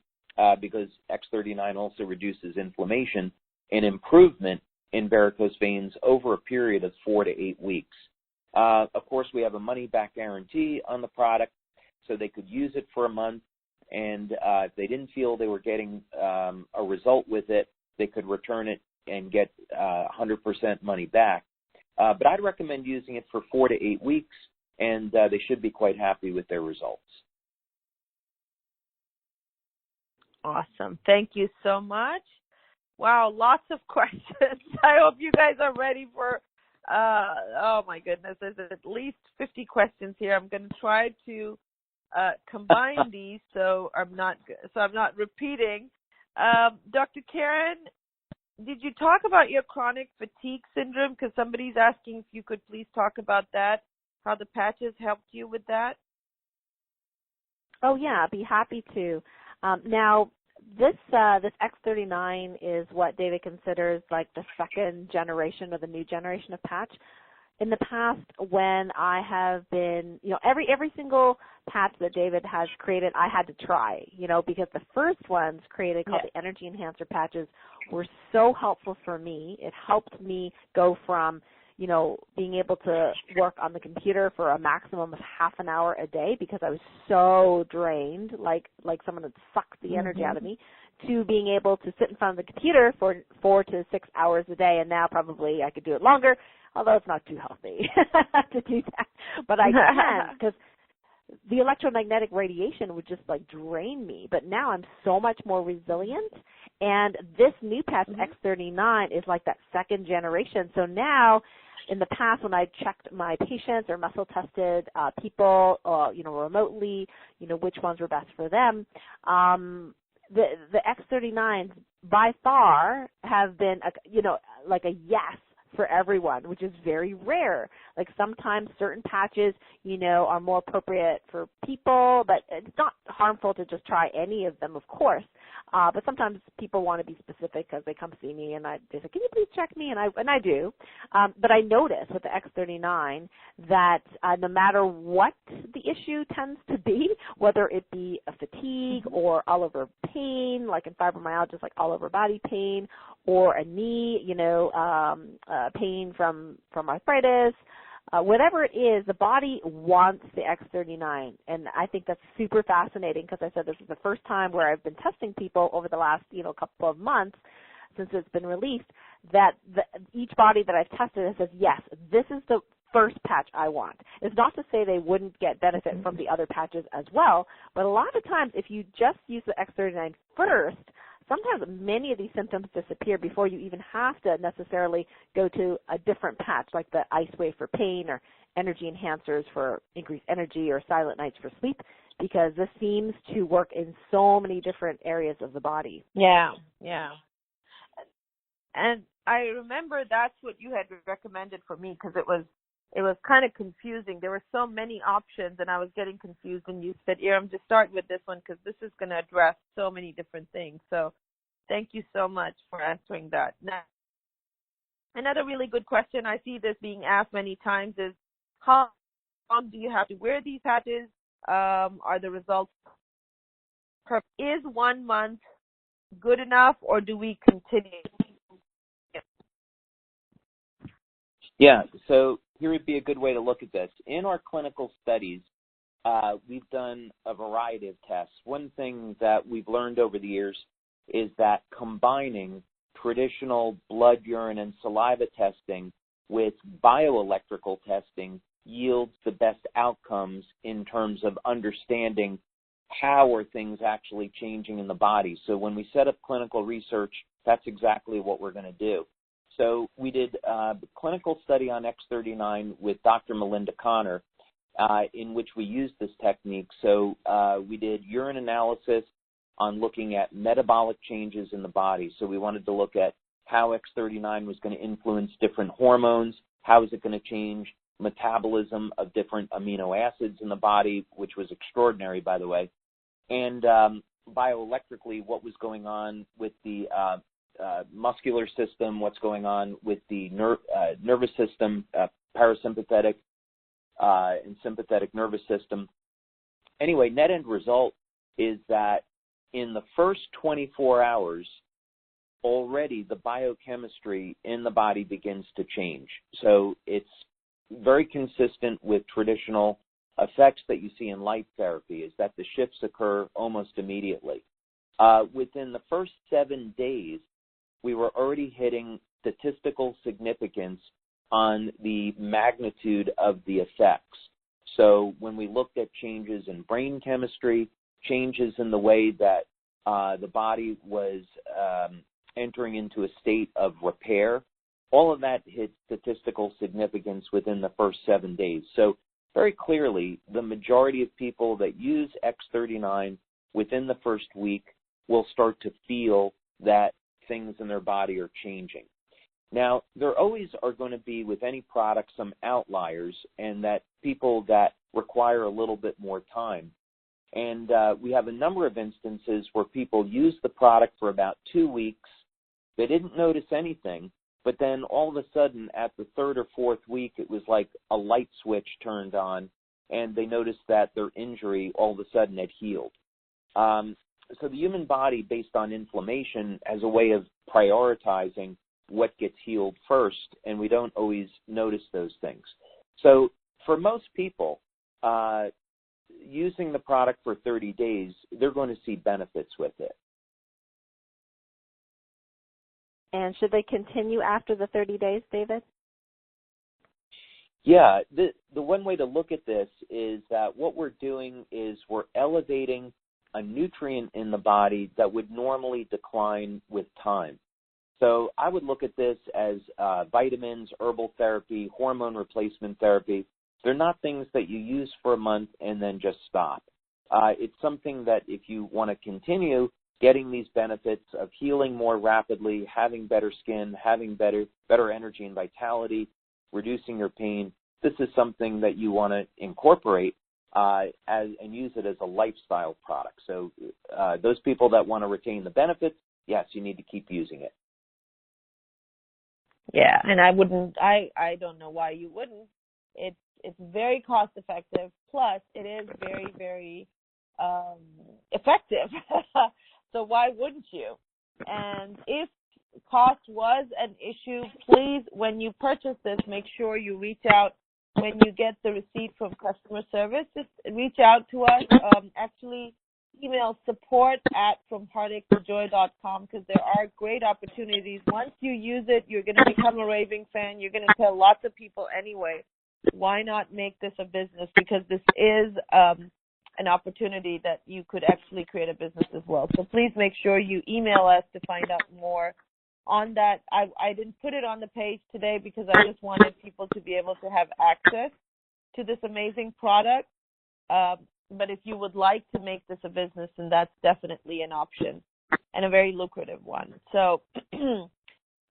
S2: because X39 also reduces inflammation, an improvement in varicose veins over a period of 4 to 8 weeks. Of course, we have a money-back guarantee on the product, so they could use it for a month, and if they didn't feel they were getting a result with it, they could return it and get 100% money back. But I'd recommend using it for 4 to 8 weeks, and they should be quite happy with their results.
S1: Awesome. Thank you so much. Wow, lots of questions. I hope you guys are ready for, oh my goodness, there's at least 50 questions here. I'm going to try to combine these so I'm not repeating. Dr. Karen, did you talk about your chronic fatigue syndrome? Because somebody's asking if you could please talk about that, how the patches helped you with that.
S3: Oh yeah, I'd be happy to. Now, this X39 is what David considers like the second generation or the new generation of patch. In the past, when I have been, every single patch that David has created, I had to try, because the first ones created called the Energy Enhancer patches were so helpful for me. It helped me go from, being able to work on the computer for a maximum of half an hour a day because I was so drained, like someone had sucked the energy out of me, to being able to sit in front of the computer for 4 to 6 hours a day, and now probably I could do it longer, although it's not too healthy to do that. But I can, because the electromagnetic radiation would just drain me. But now I'm so much more resilient, and this new patch X39 is like that second generation. So now, in the past, when I checked my patients or muscle tested people, remotely, which ones were best for them, the X39s by far have been, like a yes for everyone, which is very rare. Like sometimes certain patches, are more appropriate for people, but it's not harmful to just try any of them, of course. But sometimes people want to be specific because they come see me and they say, "Can you please check me?" And I do. But I notice with the X39 that no matter what the issue tends to be, whether it be a fatigue or all over pain, like in fibromyalgia, like all over body pain, or a knee, pain from arthritis, whatever it is, the body wants the X39, and I think that's super fascinating because I said this is the first time where I've been testing people over the last, couple of months since it's been released, that each body that I've tested says, yes, this is the first patch I want. It's not to say they wouldn't get benefit from the other patches as well, but a lot of times if you just use the X39 first, sometimes many of these symptoms disappear before you even have to necessarily go to a different patch like the Ice Wave for pain or Energy Enhancers for increased energy or Silent Nights for sleep, because this seems to work in so many different areas of the body.
S1: Yeah. And I remember that's what you had recommended for me because it was it was kind of confusing. There were so many options, and I was getting confused. And you said, Iram, just start with this one because this is going to address so many different things. So thank you so much for answering that. Now, another really good question, I see this being asked many times, is how long do you have to wear these patches? Are the results perfect? Is 1 month good enough, or do we continue?
S2: Yeah, so here would be a good way to look at this. In our clinical studies, we've done a variety of tests. One thing that we've learned over the years is that combining traditional blood, urine, and saliva testing with bioelectrical testing yields the best outcomes in terms of understanding how are things actually changing in the body. So when we set up clinical research, that's exactly what we're going to do. So we did a clinical study on X39 with Dr. Melinda Connor, in which we used this technique. So we did urine analysis on looking at metabolic changes in the body. So we wanted to look at how X39 was going to influence different hormones, how is it going to change metabolism of different amino acids in the body, which was extraordinary, by the way, and bioelectrically what was going on with the muscular system, what's going on with the nervous system, parasympathetic and sympathetic nervous system. Anyway, net end result is that in the first 24 hours, already the biochemistry in the body begins to change. So it's very consistent with traditional effects that you see in light therapy, is that the shifts occur almost immediately. Within the first 7 days, we were already hitting statistical significance on the magnitude of the effects. So when we looked at changes in brain chemistry, changes in the way that the body was entering into a state of repair, all of that hit statistical significance within the first 7 days. So very clearly, the majority of people that use X39 within the first week will start to feel that things in their body are changing. Now, there always are going to be, with any product, some outliers, and that people that require a little bit more time. And we have a number of instances where people use the product for about 2 weeks. They didn't notice anything, but then all of a sudden at the third or fourth week, it was like a light switch turned on, and they noticed that their injury all of a sudden had healed. So the human body, based on inflammation, has a way of prioritizing what gets healed first, and we don't always notice those things. So for most people, using the product for 30 days, they're going to see benefits with it.
S3: And should they continue after the 30 days, David?
S2: Yeah, the one way to look at this is that what we're doing is we're elevating a nutrient in the body that would normally decline with time. So I would look at this as vitamins, herbal therapy, hormone replacement therapy. They're not things that you use for a month and then just stop. It's something that if you want to continue getting these benefits of healing more rapidly, having better skin, having better energy and vitality, reducing your pain, this is something that you want to incorporate and use it as a lifestyle product. So those people that want to retain the benefits, yes, you need to keep using it.
S1: Yeah, and I don't know why you wouldn't. It's very cost effective, plus it is very, very effective. So why wouldn't you? And if cost was an issue, please, when you purchase this, make sure you reach out when you get the receipt from customer service. Just reach out to us. Actually, email support@fromheartachetojoy.com, because there are great opportunities. Once you use it, you're going to become a raving fan. You're going to tell lots of people anyway. Why not make this a business? Because this is an opportunity that you could actually create a business as well. So please make sure you email us to find out more on that. I didn't put it on the page today because I just wanted people to be able to have access to this amazing product. But if you would like to make this a business, then that's definitely an option and a very lucrative one. So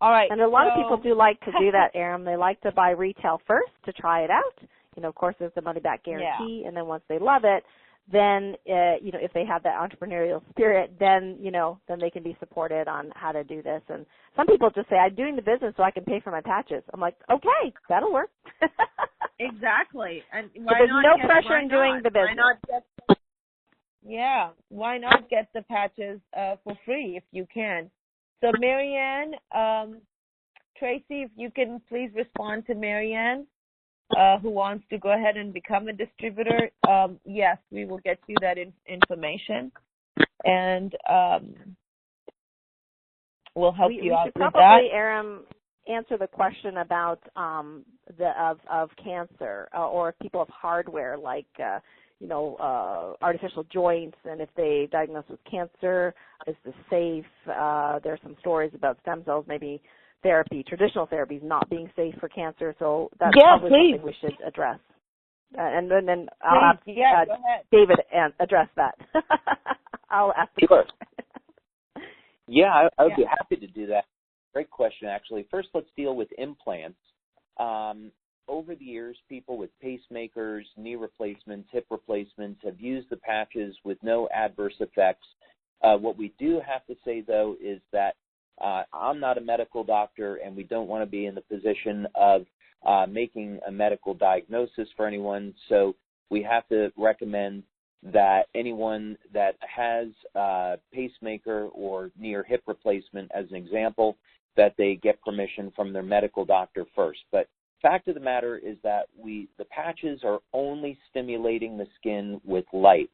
S1: All right.
S3: And a lot of people do like to do that, Aram. They like to buy retail first to try it out. Of course, there's the money-back guarantee, and then once they love it, then, if they have that entrepreneurial spirit, then they can be supported on how to do this. And some people just say, I'm doing the business so I can pay for my patches. I'm like, okay, that'll work.
S1: Exactly. And
S3: so there's no pressure in doing the business.
S1: Why not get the patches for free if you can? So Marianne, Tracy, if you can please respond to Marianne, who wants to go ahead and become a distributor. Yes, we will get you that information, and we'll help you out with that.
S3: We should probably, Aram, answer the question about of cancer, or if people have hardware like artificial joints, and if they diagnose with cancer, is this safe? There's some stories about stem cells, maybe traditional therapies not being safe for cancer, so that's probably something we should address. And then I'll ask David address that. I'll ask you.
S2: Sure. I would be happy to do that. Great question, actually. First, let's deal with implants. Over the years, people with pacemakers, knee replacements, hip replacements have used the patches with no adverse effects. What we do have to say, though, is that I'm not a medical doctor, and we don't want to be in the position of making a medical diagnosis for anyone. So we have to recommend that anyone that has a pacemaker or knee or hip replacement, as an example, that they get permission from their medical doctor first. But fact of the matter is that the patches are only stimulating the skin with light.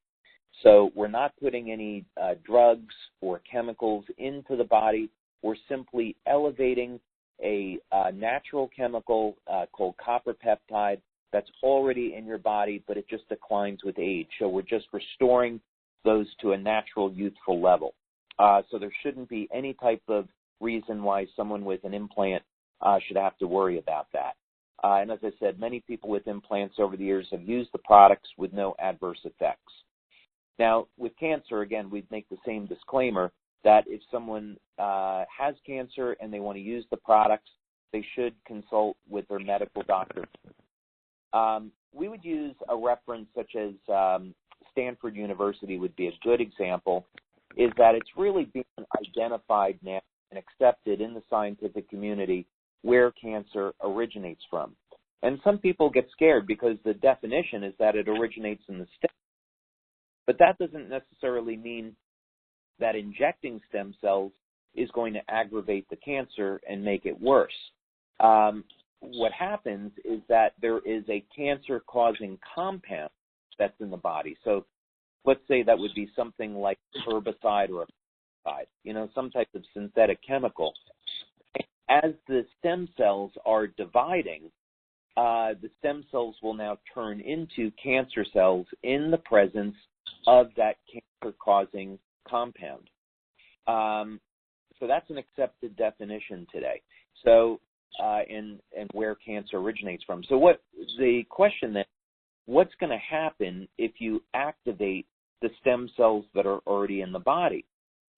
S2: So we're not putting any drugs or chemicals into the body. We're simply elevating a natural chemical called copper peptide that's already in your body, but it just declines with age. So we're just restoring those to a natural, youthful level. So there shouldn't be any type of reason why someone with an implant should have to worry about that. And as I said, many people with implants over the years have used the products with no adverse effects. Now, with cancer, again, we'd make the same disclaimer that if someone has cancer and they want to use the products, they should consult with their medical doctor. We would use a reference such as Stanford University would be a good example, is that it's really being identified now and accepted in the scientific community where cancer originates from. And some people get scared because the definition is that it originates in the stem. But that doesn't necessarily mean that injecting stem cells is going to aggravate the cancer and make it worse. What happens is that there is a cancer-causing compound that's in the body. So let's say that would be something like herbicide or a pesticide, some type of synthetic chemical. As the stem cells are dividing, the stem cells will now turn into cancer cells in the presence of that cancer-causing compound. So that's an accepted definition today. So, and where cancer originates from. So what the question then, what's going to happen if you activate the stem cells that are already in the body?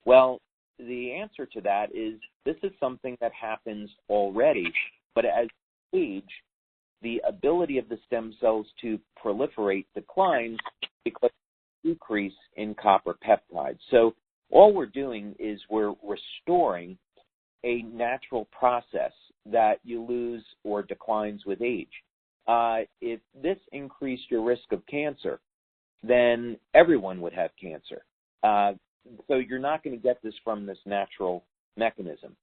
S2: Well, the answer to that is this is something that happens already, but as you age, the ability of the stem cells to proliferate declines because of the decrease in copper peptides. So all we're doing is we're restoring a natural process that you lose or declines with age. If this increased your risk of cancer, then everyone would have cancer. So you're not going to get this from this natural mechanism.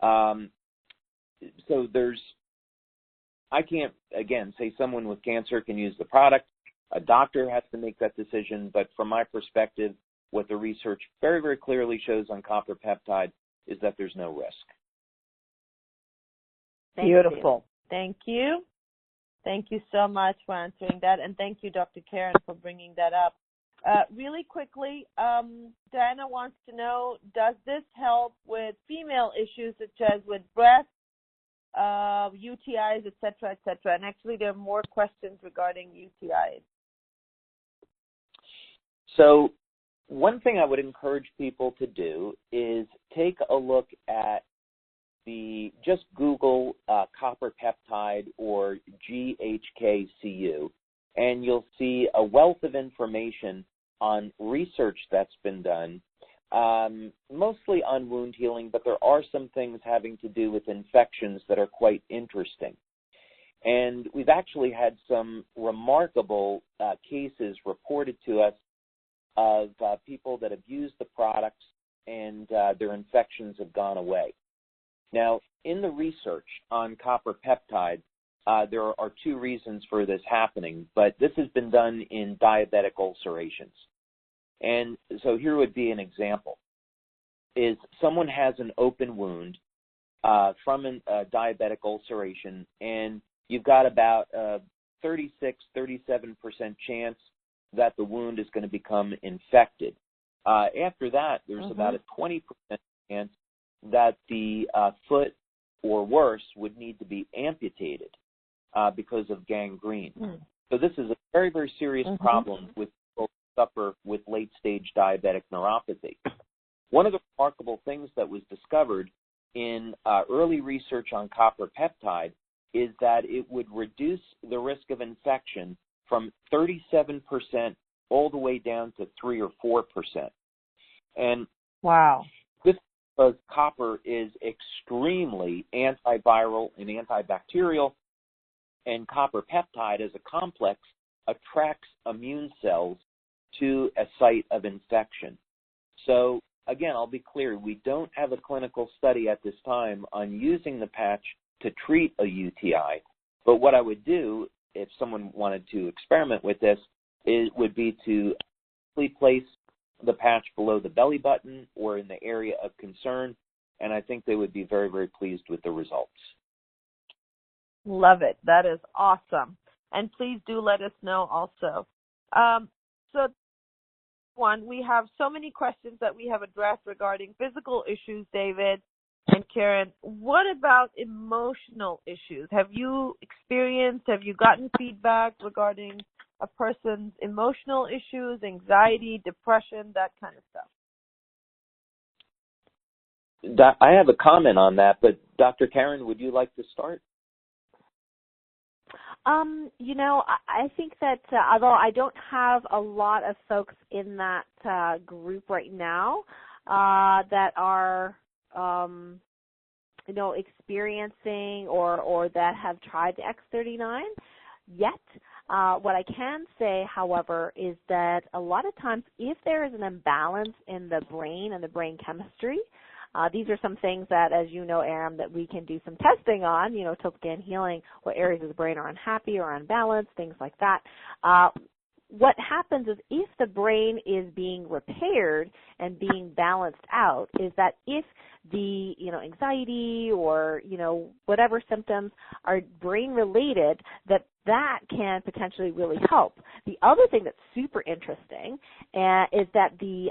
S2: So I can't, again, say someone with cancer can use the product. A doctor has to make that decision, but from my perspective, what the research very, very clearly shows on copper peptide is that there's no risk.
S1: Beautiful. Thank you. Thank you so much for answering that, and thank you, Dr. Karen, for bringing that up. Really quickly, Diana wants to know, does this help with female issues such as with breast, UTIs, et cetera, et cetera? And actually, there are more questions regarding UTIs.
S2: So one thing I would encourage people to do is take a look at just Google copper peptide or GHKCU, and you'll see a wealth of information on research that's been done, mostly on wound healing, but there are some things having to do with infections that are quite interesting. And we've actually had some remarkable cases reported to us of people that have used the products and their infections have gone away. Now, in the research on copper peptide, there are two reasons for this happening, but this has been done in diabetic ulcerations. And so here would be an example, is someone has an open wound from a diabetic ulceration, and you've got about a 36-37% chance that the wound is going to become infected. After that, there's about a 20% chance that the foot or worse would need to be amputated because of gangrene. So this is a very, very serious problem with people who suffer with late-stage diabetic neuropathy. One of the remarkable things that was discovered in early research on copper peptide is that it would reduce the risk of infection from 37% all the way down to 3 or 4%. And
S1: wow,
S2: this is because copper is extremely antiviral and antibacterial, and copper peptide as a complex attracts immune cells to a site of infection. So again, I'll be clear, we don't have a clinical study at this time on using the patch to treat a UTI, but what I would do if someone wanted to experiment with this would be to place the patch below the belly button or in the area of concern, and I think they would be very, very pleased with the results.
S1: Love it. That is awesome. And please do let us know also. So one, we have so many questions that we have addressed regarding physical issues, David and Karen. What about emotional issues? Have you gotten feedback regarding a person's emotional issues, anxiety, depression, that kind of stuff?
S2: I have a comment on that, but Dr. Karen, would you like to start?
S3: I think that although I don't have a lot of folks in that group right now that are, experiencing or that have tried the X39 yet, what I can say, however, is that a lot of times if there is an imbalance in the brain and the brain chemistry, these are some things that, as you know, Aram, that we can do some testing on, to begin healing what areas of the brain are unhappy or unbalanced, things like that. What happens is if the brain is being repaired and being balanced out, is that if the, anxiety or, whatever symptoms are brain related, that can potentially really help. The other thing that's super interesting is that the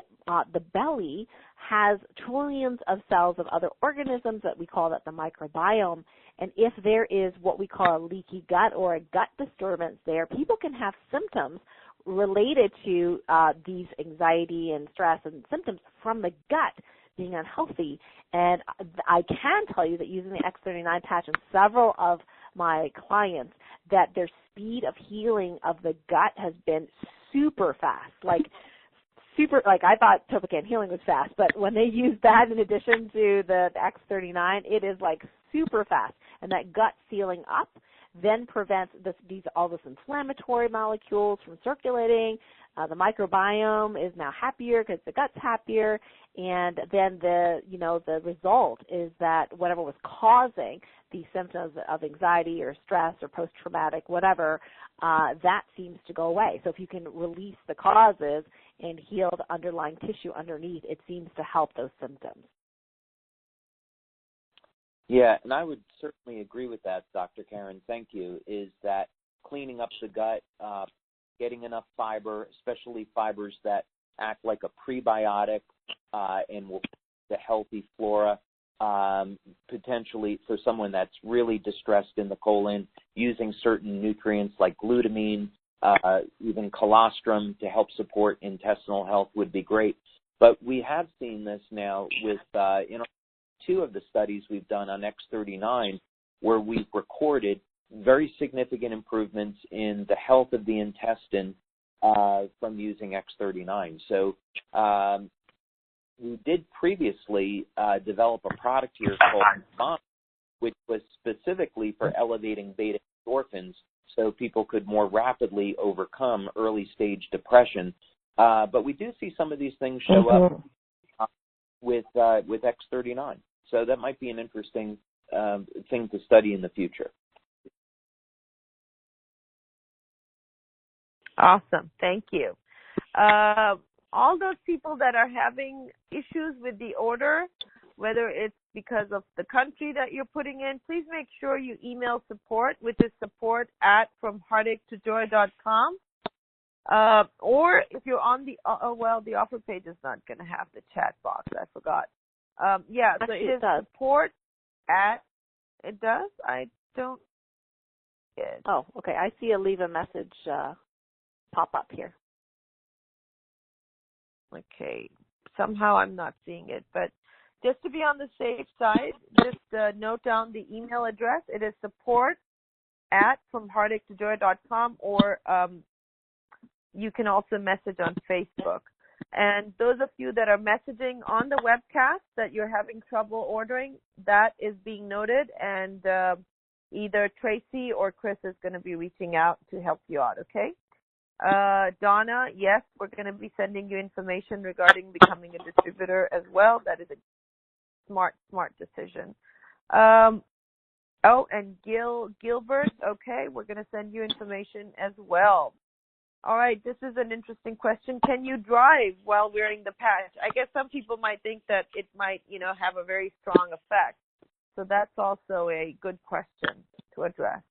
S3: belly has trillions of cells of other organisms that we call that the microbiome. And if there is what we call a leaky gut or a gut disturbance there, people can have symptoms related to these anxiety and stress and symptoms from the gut being unhealthy. And I can tell you that using the X39 patch in several of my clients, that their speed of healing of the gut has been super fast. I thought Topican healing was fast, but when they use that in addition to the X39, it is super fast. And that gut sealing up then prevents all this inflammatory molecules from circulating. The microbiome is now happier because the gut's happier, and then the result is that whatever was causing the symptoms of anxiety or stress or post-traumatic whatever, that seems to go away. So if you can release the causes and heal the underlying tissue underneath, it seems to help those symptoms.
S2: Yeah, and I would certainly agree with that, Dr. Karen. Thank you. Is that cleaning up the gut, getting enough fiber, especially fibers that act like a prebiotic and will the healthy flora, potentially for someone that's really distressed in the colon, using certain nutrients like glutamine, even colostrum to help support intestinal health would be great. But we have seen this now with in our 2 of the studies we've done on X39 where we've recorded very significant improvements in the health of the intestine from using X39. So we did previously develop a product here called Mom, which was specifically for elevating beta endorphins so people could more rapidly overcome early-stage depression. But we do see some of these things show up with X39. So that might be an interesting thing to study in the future.
S1: Awesome. Thank you. All those people that are having issues with the order, whether it's because of the country that you're putting in, please make sure you email support, which is support@fromheartache2joy.com. Or if you're on the, the offer page is not going to have the chat box. I forgot. So it is support at, it does? I don't get it.
S3: Oh, okay. I see a leave a message pop up here.
S1: Okay. Somehow I'm not seeing it, but just to be on the safe side, just note down the email address. It is support@fromheartache2joy.com, or you can also message on Facebook. And those of you that are messaging on the webcast that you're having trouble ordering, that is being noted, and either Tracy or Chris is going to be reaching out to help you out, okay? Donna, yes, we're going to be sending you information regarding becoming a distributor as well. That is a smart decision. And Gilbert, okay, we're going to send you information as well. All right, this is an interesting question. Can you drive while wearing the patch? I guess some people might think that it might, have a very strong effect. So that's also a good question to address.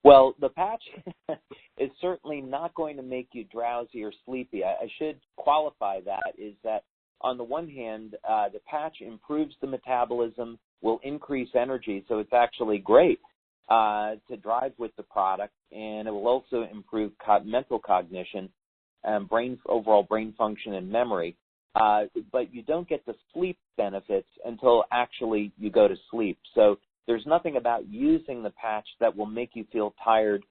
S2: Well, the patch is certainly not going to make you drowsy or sleepy. I should qualify that, is that on the one hand, the patch improves the metabolism, will increase energy, so it's actually great to drive with the product, and it will also improve mental cognition and overall brain function and memory. But you don't get the sleep benefits until actually you go to sleep. So there's nothing about using the patch that will make you feel tired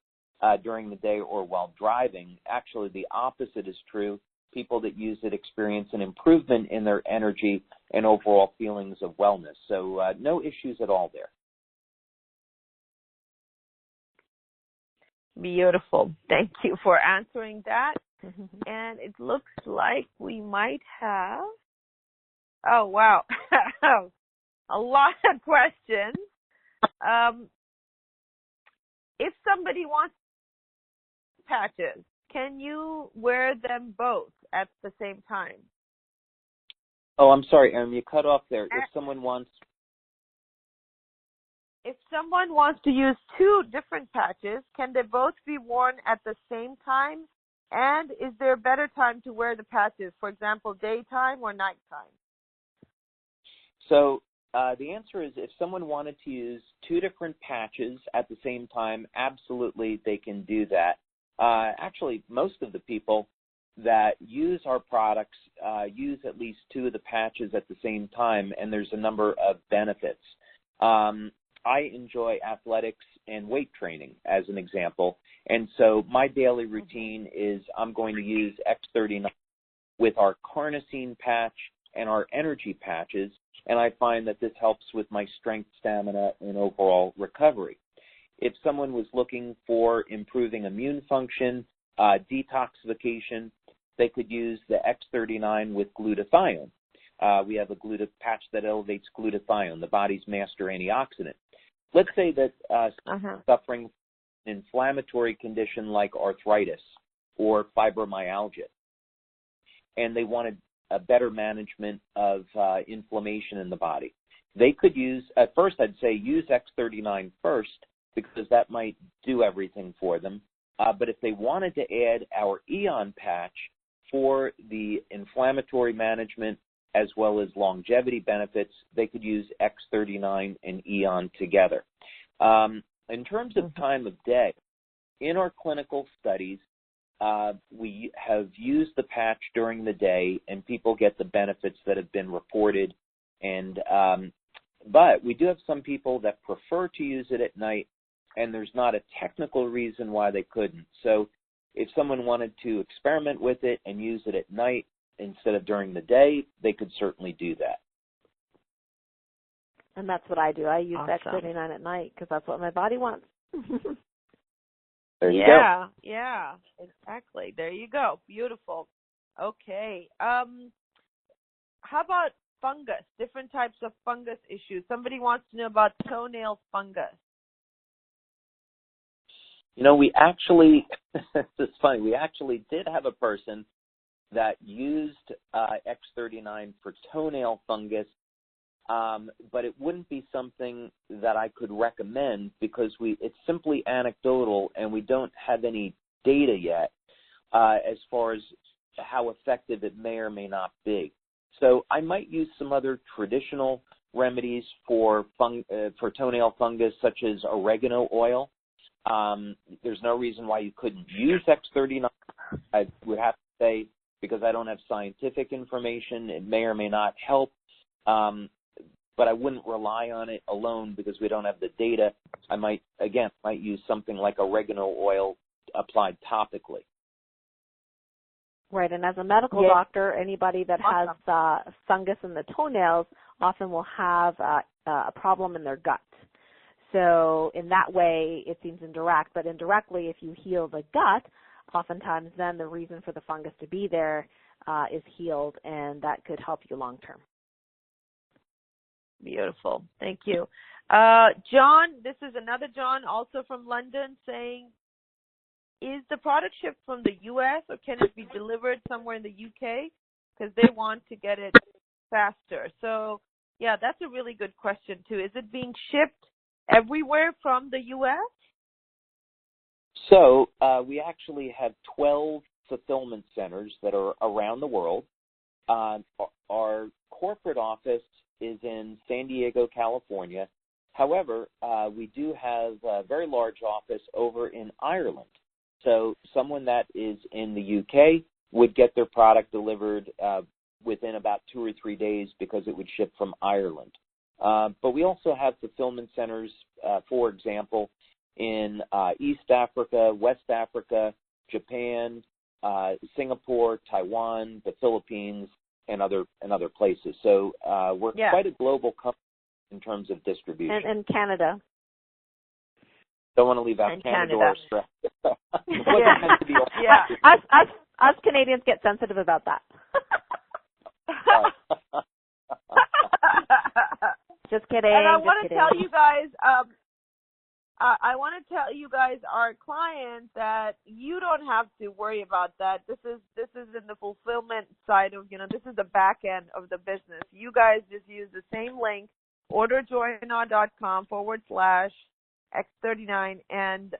S2: during the day or while driving. Actually, the opposite is true. People that use it experience an improvement in their energy and overall feelings of wellness. So no issues at all there.
S1: Beautiful. Thank you for answering that. And it looks like we might have, oh, wow, a lot of questions. If somebody wants patches, can you wear them both at the same time?
S2: Oh, I'm sorry, Erin, you cut off there. If someone wants
S1: to use 2 different patches, can they both be worn at the same time? And is there a better time to wear the patches, for example, daytime or nighttime?
S2: So the answer is, if someone wanted to use 2 different patches at the same time, absolutely they can do that. Actually, most of the people that use our products use at least 2 of the patches at the same time, and there's a number of benefits. I enjoy athletics and weight training, as an example, and so my daily routine is I'm going to use X39 with our carnosine patch and our energy patches, and I find that this helps with my strength, stamina, and overall recovery. If someone was looking for improving immune function, detoxification, they could use the X39 with glutathione. We have a patch that elevates glutathione, the body's master antioxidant. Let's say that suffering an inflammatory condition like arthritis or fibromyalgia, and they wanted a better management of inflammation in the body. They could use, at first I'd say use X39 first, because that might do everything for them. But if they wanted to add our Eon patch for the inflammatory management as well as longevity benefits, they could use X39 and Eon together. In terms of time of day, in our clinical studies, we have used the patch during the day, and people get the benefits that have been reported And but we do have some people that prefer to use it at night, and there's not a technical reason why they couldn't. So if someone wanted to experiment with it and use it at night instead of during the day, they could certainly do that.
S3: And that's what I do. I use
S1: Awesome.
S3: X39 at night because that's what my body wants.
S2: There you go.
S1: Yeah, exactly. There you go. Beautiful. Okay. How about fungus, different types of fungus issues? Somebody wants to know about toenail fungus.
S2: We actually, this is funny, we actually did have a person that used X39 for toenail fungus, but it wouldn't be something that I could recommend because it's simply anecdotal and we don't have any data yet as far as how effective it may or may not be. So I might use some other traditional remedies for toenail fungus, such as oregano oil. There's no reason why you couldn't use X39. I would have to say, because I don't have scientific information, it may or may not help. But I wouldn't rely on it alone because we don't have the data. I might use something like oregano oil applied topically.
S3: Right, and as a medical doctor, anybody that has fungus in the toenails often will have a problem in their gut. So in that way, it seems indirect, but indirectly, if you heal the gut, oftentimes then the reason for the fungus to be there is healed, and that could help you long term.
S1: Beautiful. Thank you. John, this is another John, also from London, saying, is the product shipped from the U.S. or can it be delivered somewhere in the U.K.? Because they want to get it faster. So, yeah, that's a really good question, too. Is it being shipped everywhere from the U.S.?
S2: So we actually have 12 fulfillment centers that are around the world. Our corporate office is in San Diego, California. However, we do have a very large office over in Ireland. So someone that is in the UK would get their product delivered within about 2 or 3 days because it would ship from Ireland. But we also have fulfillment centers, for example, in East Africa, West Africa, Japan, Singapore, Taiwan, the Philippines, and other places. So we're quite a global company in terms of distribution.
S3: And Canada.
S2: Don't want to leave out Canada or Australia.
S3: Us Canadians get sensitive about that. Just kidding.
S1: And I want to tell you guys, our clients, that you don't have to worry about that. This is in the fulfillment side of, this is the back end of the business. You guys just use the same link, orderjoynaw.com/X39, and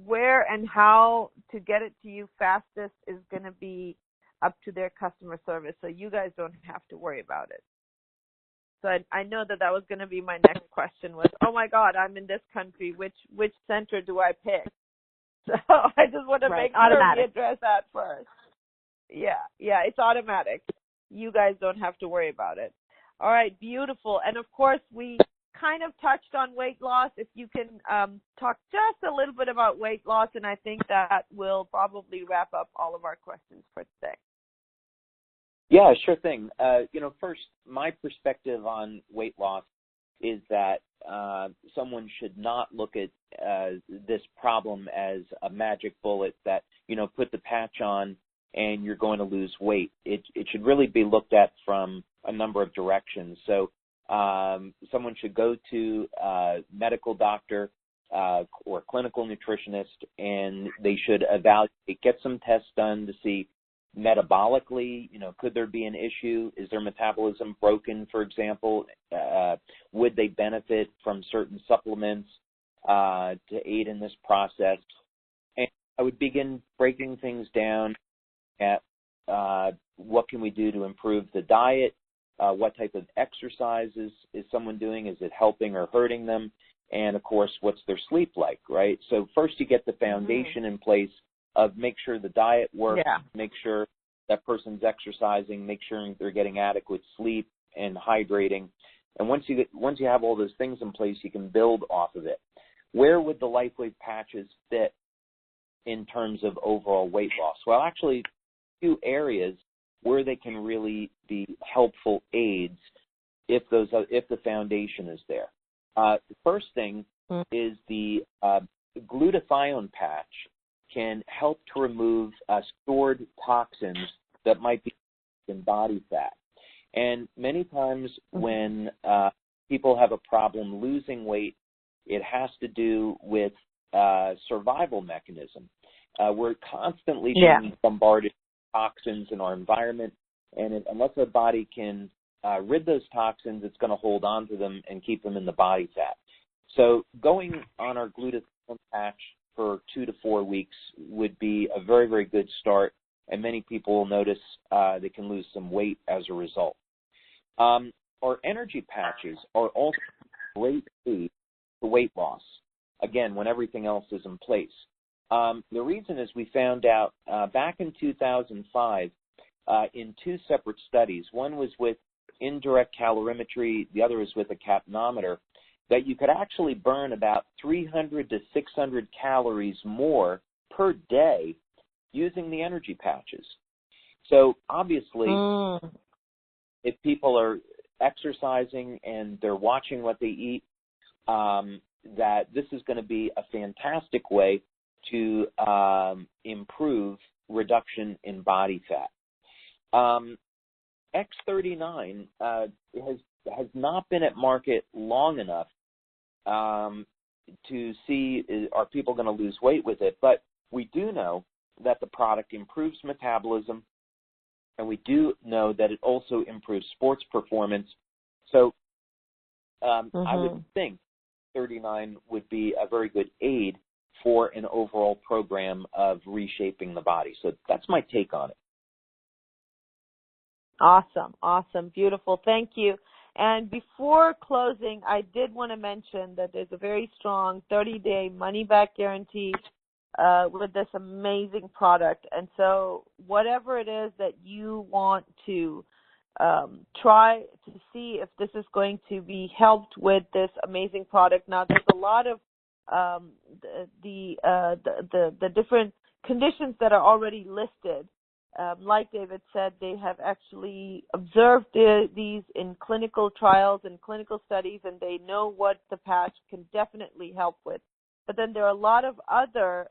S1: where and how to get it to you fastest is going to be up to their customer service. So you guys don't have to worry about it. So I know that was going to be my next question was, oh my God, I'm in this country. Which center do I pick? So I just want to make sure we address that first. Yeah, it's automatic. You guys don't have to worry about it. All right, beautiful. And of course, we kind of touched on weight loss. If you can talk just a little bit about weight loss, and I think that will probably wrap up all of our questions for today.
S2: Yeah, sure thing. First, my perspective on weight loss is that someone should not look at this problem as a magic bullet that, put the patch on and you're going to lose weight. It should really be looked at from a number of directions. So someone should go to a medical doctor or clinical nutritionist, and they should evaluate, get some tests done to see metabolically, could there be an issue? Is their metabolism broken, for example? Would they benefit from certain supplements to aid in this process? And I would begin breaking things down at what can we do to improve the diet? What type of exercises is someone doing? Is it helping or hurting them? And, of course, what's their sleep like, right? So first you get the foundation in place of make sure the diet works, make sure that person's exercising, make sure they're getting adequate sleep, and hydrating. And once you have all those things in place, you can build off of it. Where would the LifeWave patches fit in terms of overall weight loss? Well, actually, two areas where they can really be helpful aids if the foundation is there. The first thing is the glutathione patch can help to remove stored toxins that might be in body fat. And many times when people have a problem losing weight, it has to do with survival mechanism. We're constantly being bombarded with toxins in our environment, and unless our body can rid those toxins, it's going to hold on to them and keep them in the body fat. So going on our glutathione patch for 2 to 4 weeks would be a very, very good start, and many people will notice they can lose some weight as a result. Our energy patches are also a great aid to weight loss, again, when everything else is in place. The reason is we found out back in 2005 in 2 separate studies, one was with indirect calorimetry, the other was with a capnometer, that you could actually burn about 300 to 600 calories more per day using the energy patches. So obviously, if people are exercising and they're watching what they eat, that this is going to be a fantastic way to improve reduction in body fat. X39 has not been at market long enough to see are people going to lose weight with it, but we do know that the product improves metabolism, and we do know that it also improves sports performance. So I would think 39 would be a very good aid for an overall program of reshaping the body. So that's my take on it.
S1: Awesome, beautiful. Thank you. And before closing, I did want to mention that there's a very strong 30-day money-back guarantee with this amazing product. And so whatever it is that you want to try to see if this is going to be helped with this amazing product. Now, there's a lot of the different conditions that are already listed. Like David said, they have actually observed these in clinical trials and clinical studies, and they know what the patch can definitely help with. But then there are a lot of other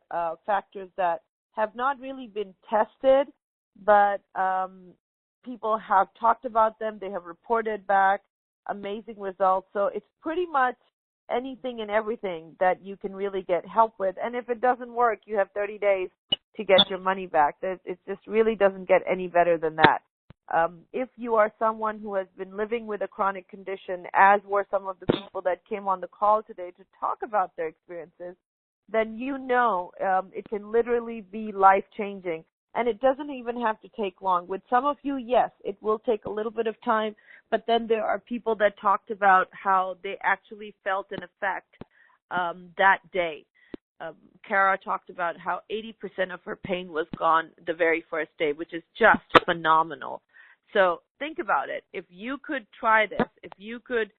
S1: factors that have not really been tested, but people have talked about them. They have reported back amazing results. So it's pretty much anything and everything that you can really get help with. And if it doesn't work, you have 30 days to get your money back. It just really doesn't get any better than that. If you are someone who has been living with a chronic condition, as were some of the people that came on the call today to talk about their experiences, then you know it can literally be life-changing. And it doesn't even have to take long. With some of you, yes, it will take a little bit of time, but then there are people that talked about how they actually felt an effect that day. Kara talked about how 80% of her pain was gone the very first day, which is just phenomenal. So think about it. If you could try this, if you could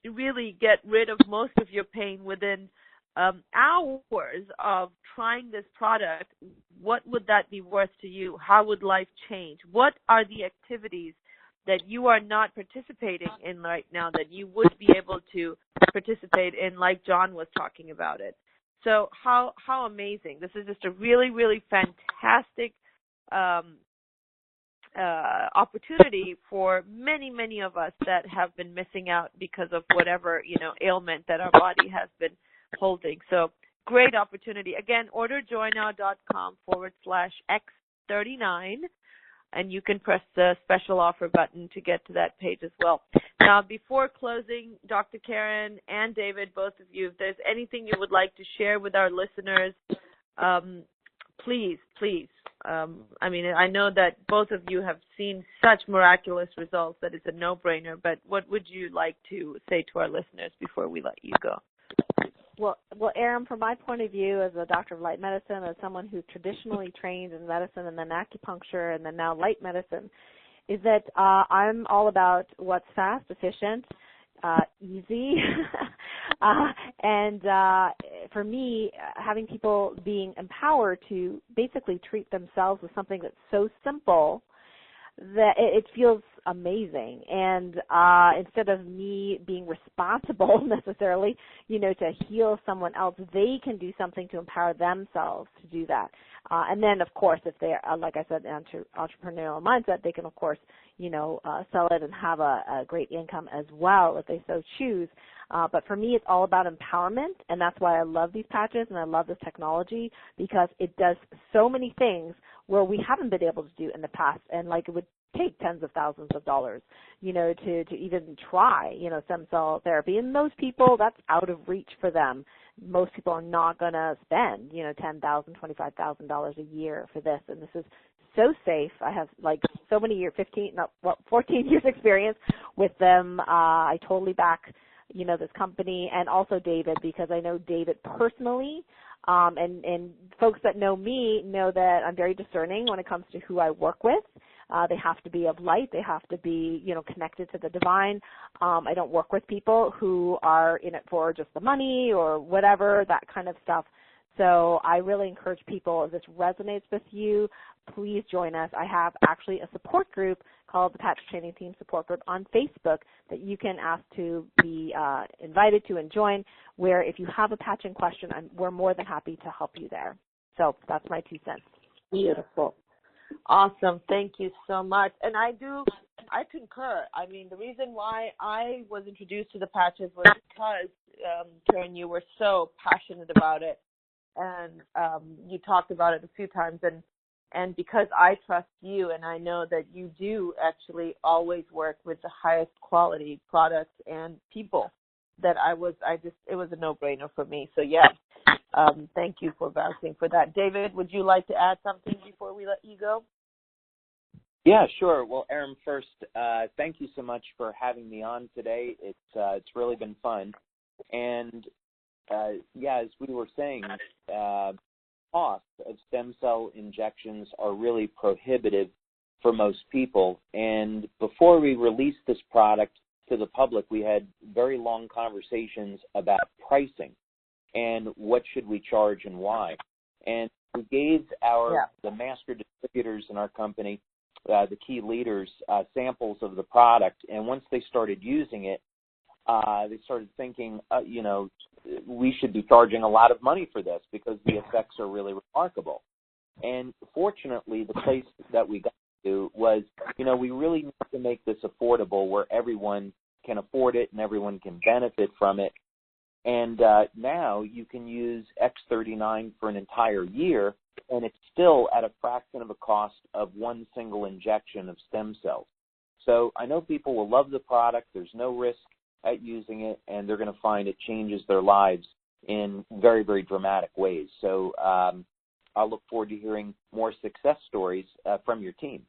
S1: really get rid of most of your pain within hours of trying this product, what would that be worth to you? How would life change? What are the activities that you are not participating in right now that you would be able to participate in, like John was talking about it? So how amazing. This is just a really, really fantastic opportunity for many, many of us that have been missing out because of whatever, ailment that our body has been holding. So great opportunity. Again, orderjoynow.com/X39, and you can press the special offer button to get to that page as well. Now, before closing, Dr. Karen and David, both of you, if there's anything you would like to share with our listeners, please. I know that both of you have seen such miraculous results that it's a no-brainer, but what would you like to say to our listeners before we let you go?
S3: Well, Aram, from my point of view as a doctor of light medicine, as someone who's traditionally trained in medicine and then acupuncture and then now light medicine, is that I'm all about what's fast, efficient, easy, and for me, having people being empowered to basically treat themselves with something that's so simple that it feels amazing. And instead of me being responsible necessarily, to heal someone else, they can do something to empower themselves to do that. And then, of course, if they're, like I said, entrepreneurial mindset, they can, of course, sell it and have a great income as well if they so choose. But for me, it's all about empowerment, and that's why I love these patches and I love this technology, because it does so many things where we haven't been able to do in the past, and like it would take tens of thousands of dollars, to even try, stem cell therapy. And most people, that's out of reach for them. Most people are not going to spend, $10,000, $25,000 a year for this, and this is so safe. I have so many years, 14 years experience with them. I totally back, this company, and also David, because I know David personally, and folks that know me know that I'm very discerning when it comes to who I work with. They have to be of light. They have to be, connected to the divine. I don't work with people who are in it for just the money or whatever, that kind of stuff. So I really encourage people, if this resonates with you, please join us. I have actually a support group called the Patch Training Team Support Group on Facebook that you can ask to be invited to and join, where if you have a patching question, we're more than happy to help you there. So that's my 2 cents.
S1: Beautiful. Awesome. Thank you so much. And I concur. I mean, the reason why I was introduced to the patches was because, Karen, you were so passionate about it. And you talked about it a few times, and because I trust you, and I know that you do actually always work with the highest quality products and people, that it was a no-brainer for me. So yeah, thank you for vouching for that. David, would you like to add something before we let you go?
S2: Yeah, sure. Well, Erin, first, thank you so much for having me on today. It's really been fun, and as we were saying, costs of stem cell injections are really prohibitive for most people. And before we released this product to the public, we had very long conversations about pricing and what should we charge and why. And we gave the master distributors in our company, the key leaders, samples of the product. And once they started using it, they started thinking, we should be charging a lot of money for this because the effects are really remarkable. And fortunately, the place that we got to was, we really need to make this affordable where everyone can afford it and everyone can benefit from it. And now you can use X39 for an entire year, and it's still at a fraction of a cost of one single injection of stem cells. So I know people will love the product. There's no risk at using it, and they're going to find it changes their lives in very, very dramatic ways. So I'll look forward to hearing more success stories from your team.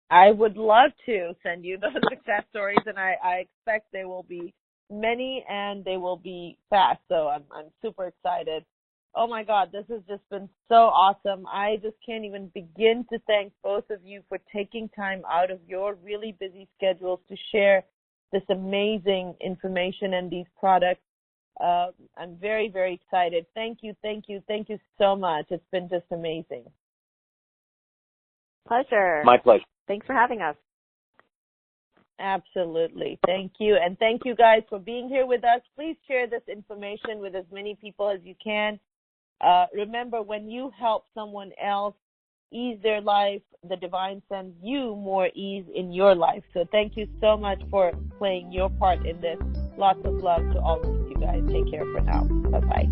S1: I would love to send you those success stories, and I expect there will be many, and they will be fast. So I'm super excited. Oh, my God, this has just been so awesome. I just can't even begin to thank both of you for taking time out of your really busy schedules to share this amazing information and these products. I'm very, very excited. Thank you so much. It's been just amazing.
S3: Pleasure.
S2: My pleasure.
S3: Thanks for having us.
S1: Absolutely. Thank you. And thank you guys for being here with us. Please share this information with as many people as you can. Remember, when you help someone else ease their life, the divine sends you more ease in your life. So thank you so much for playing your part in this. Lots of love to all of you guys. Take care for now. Bye-bye.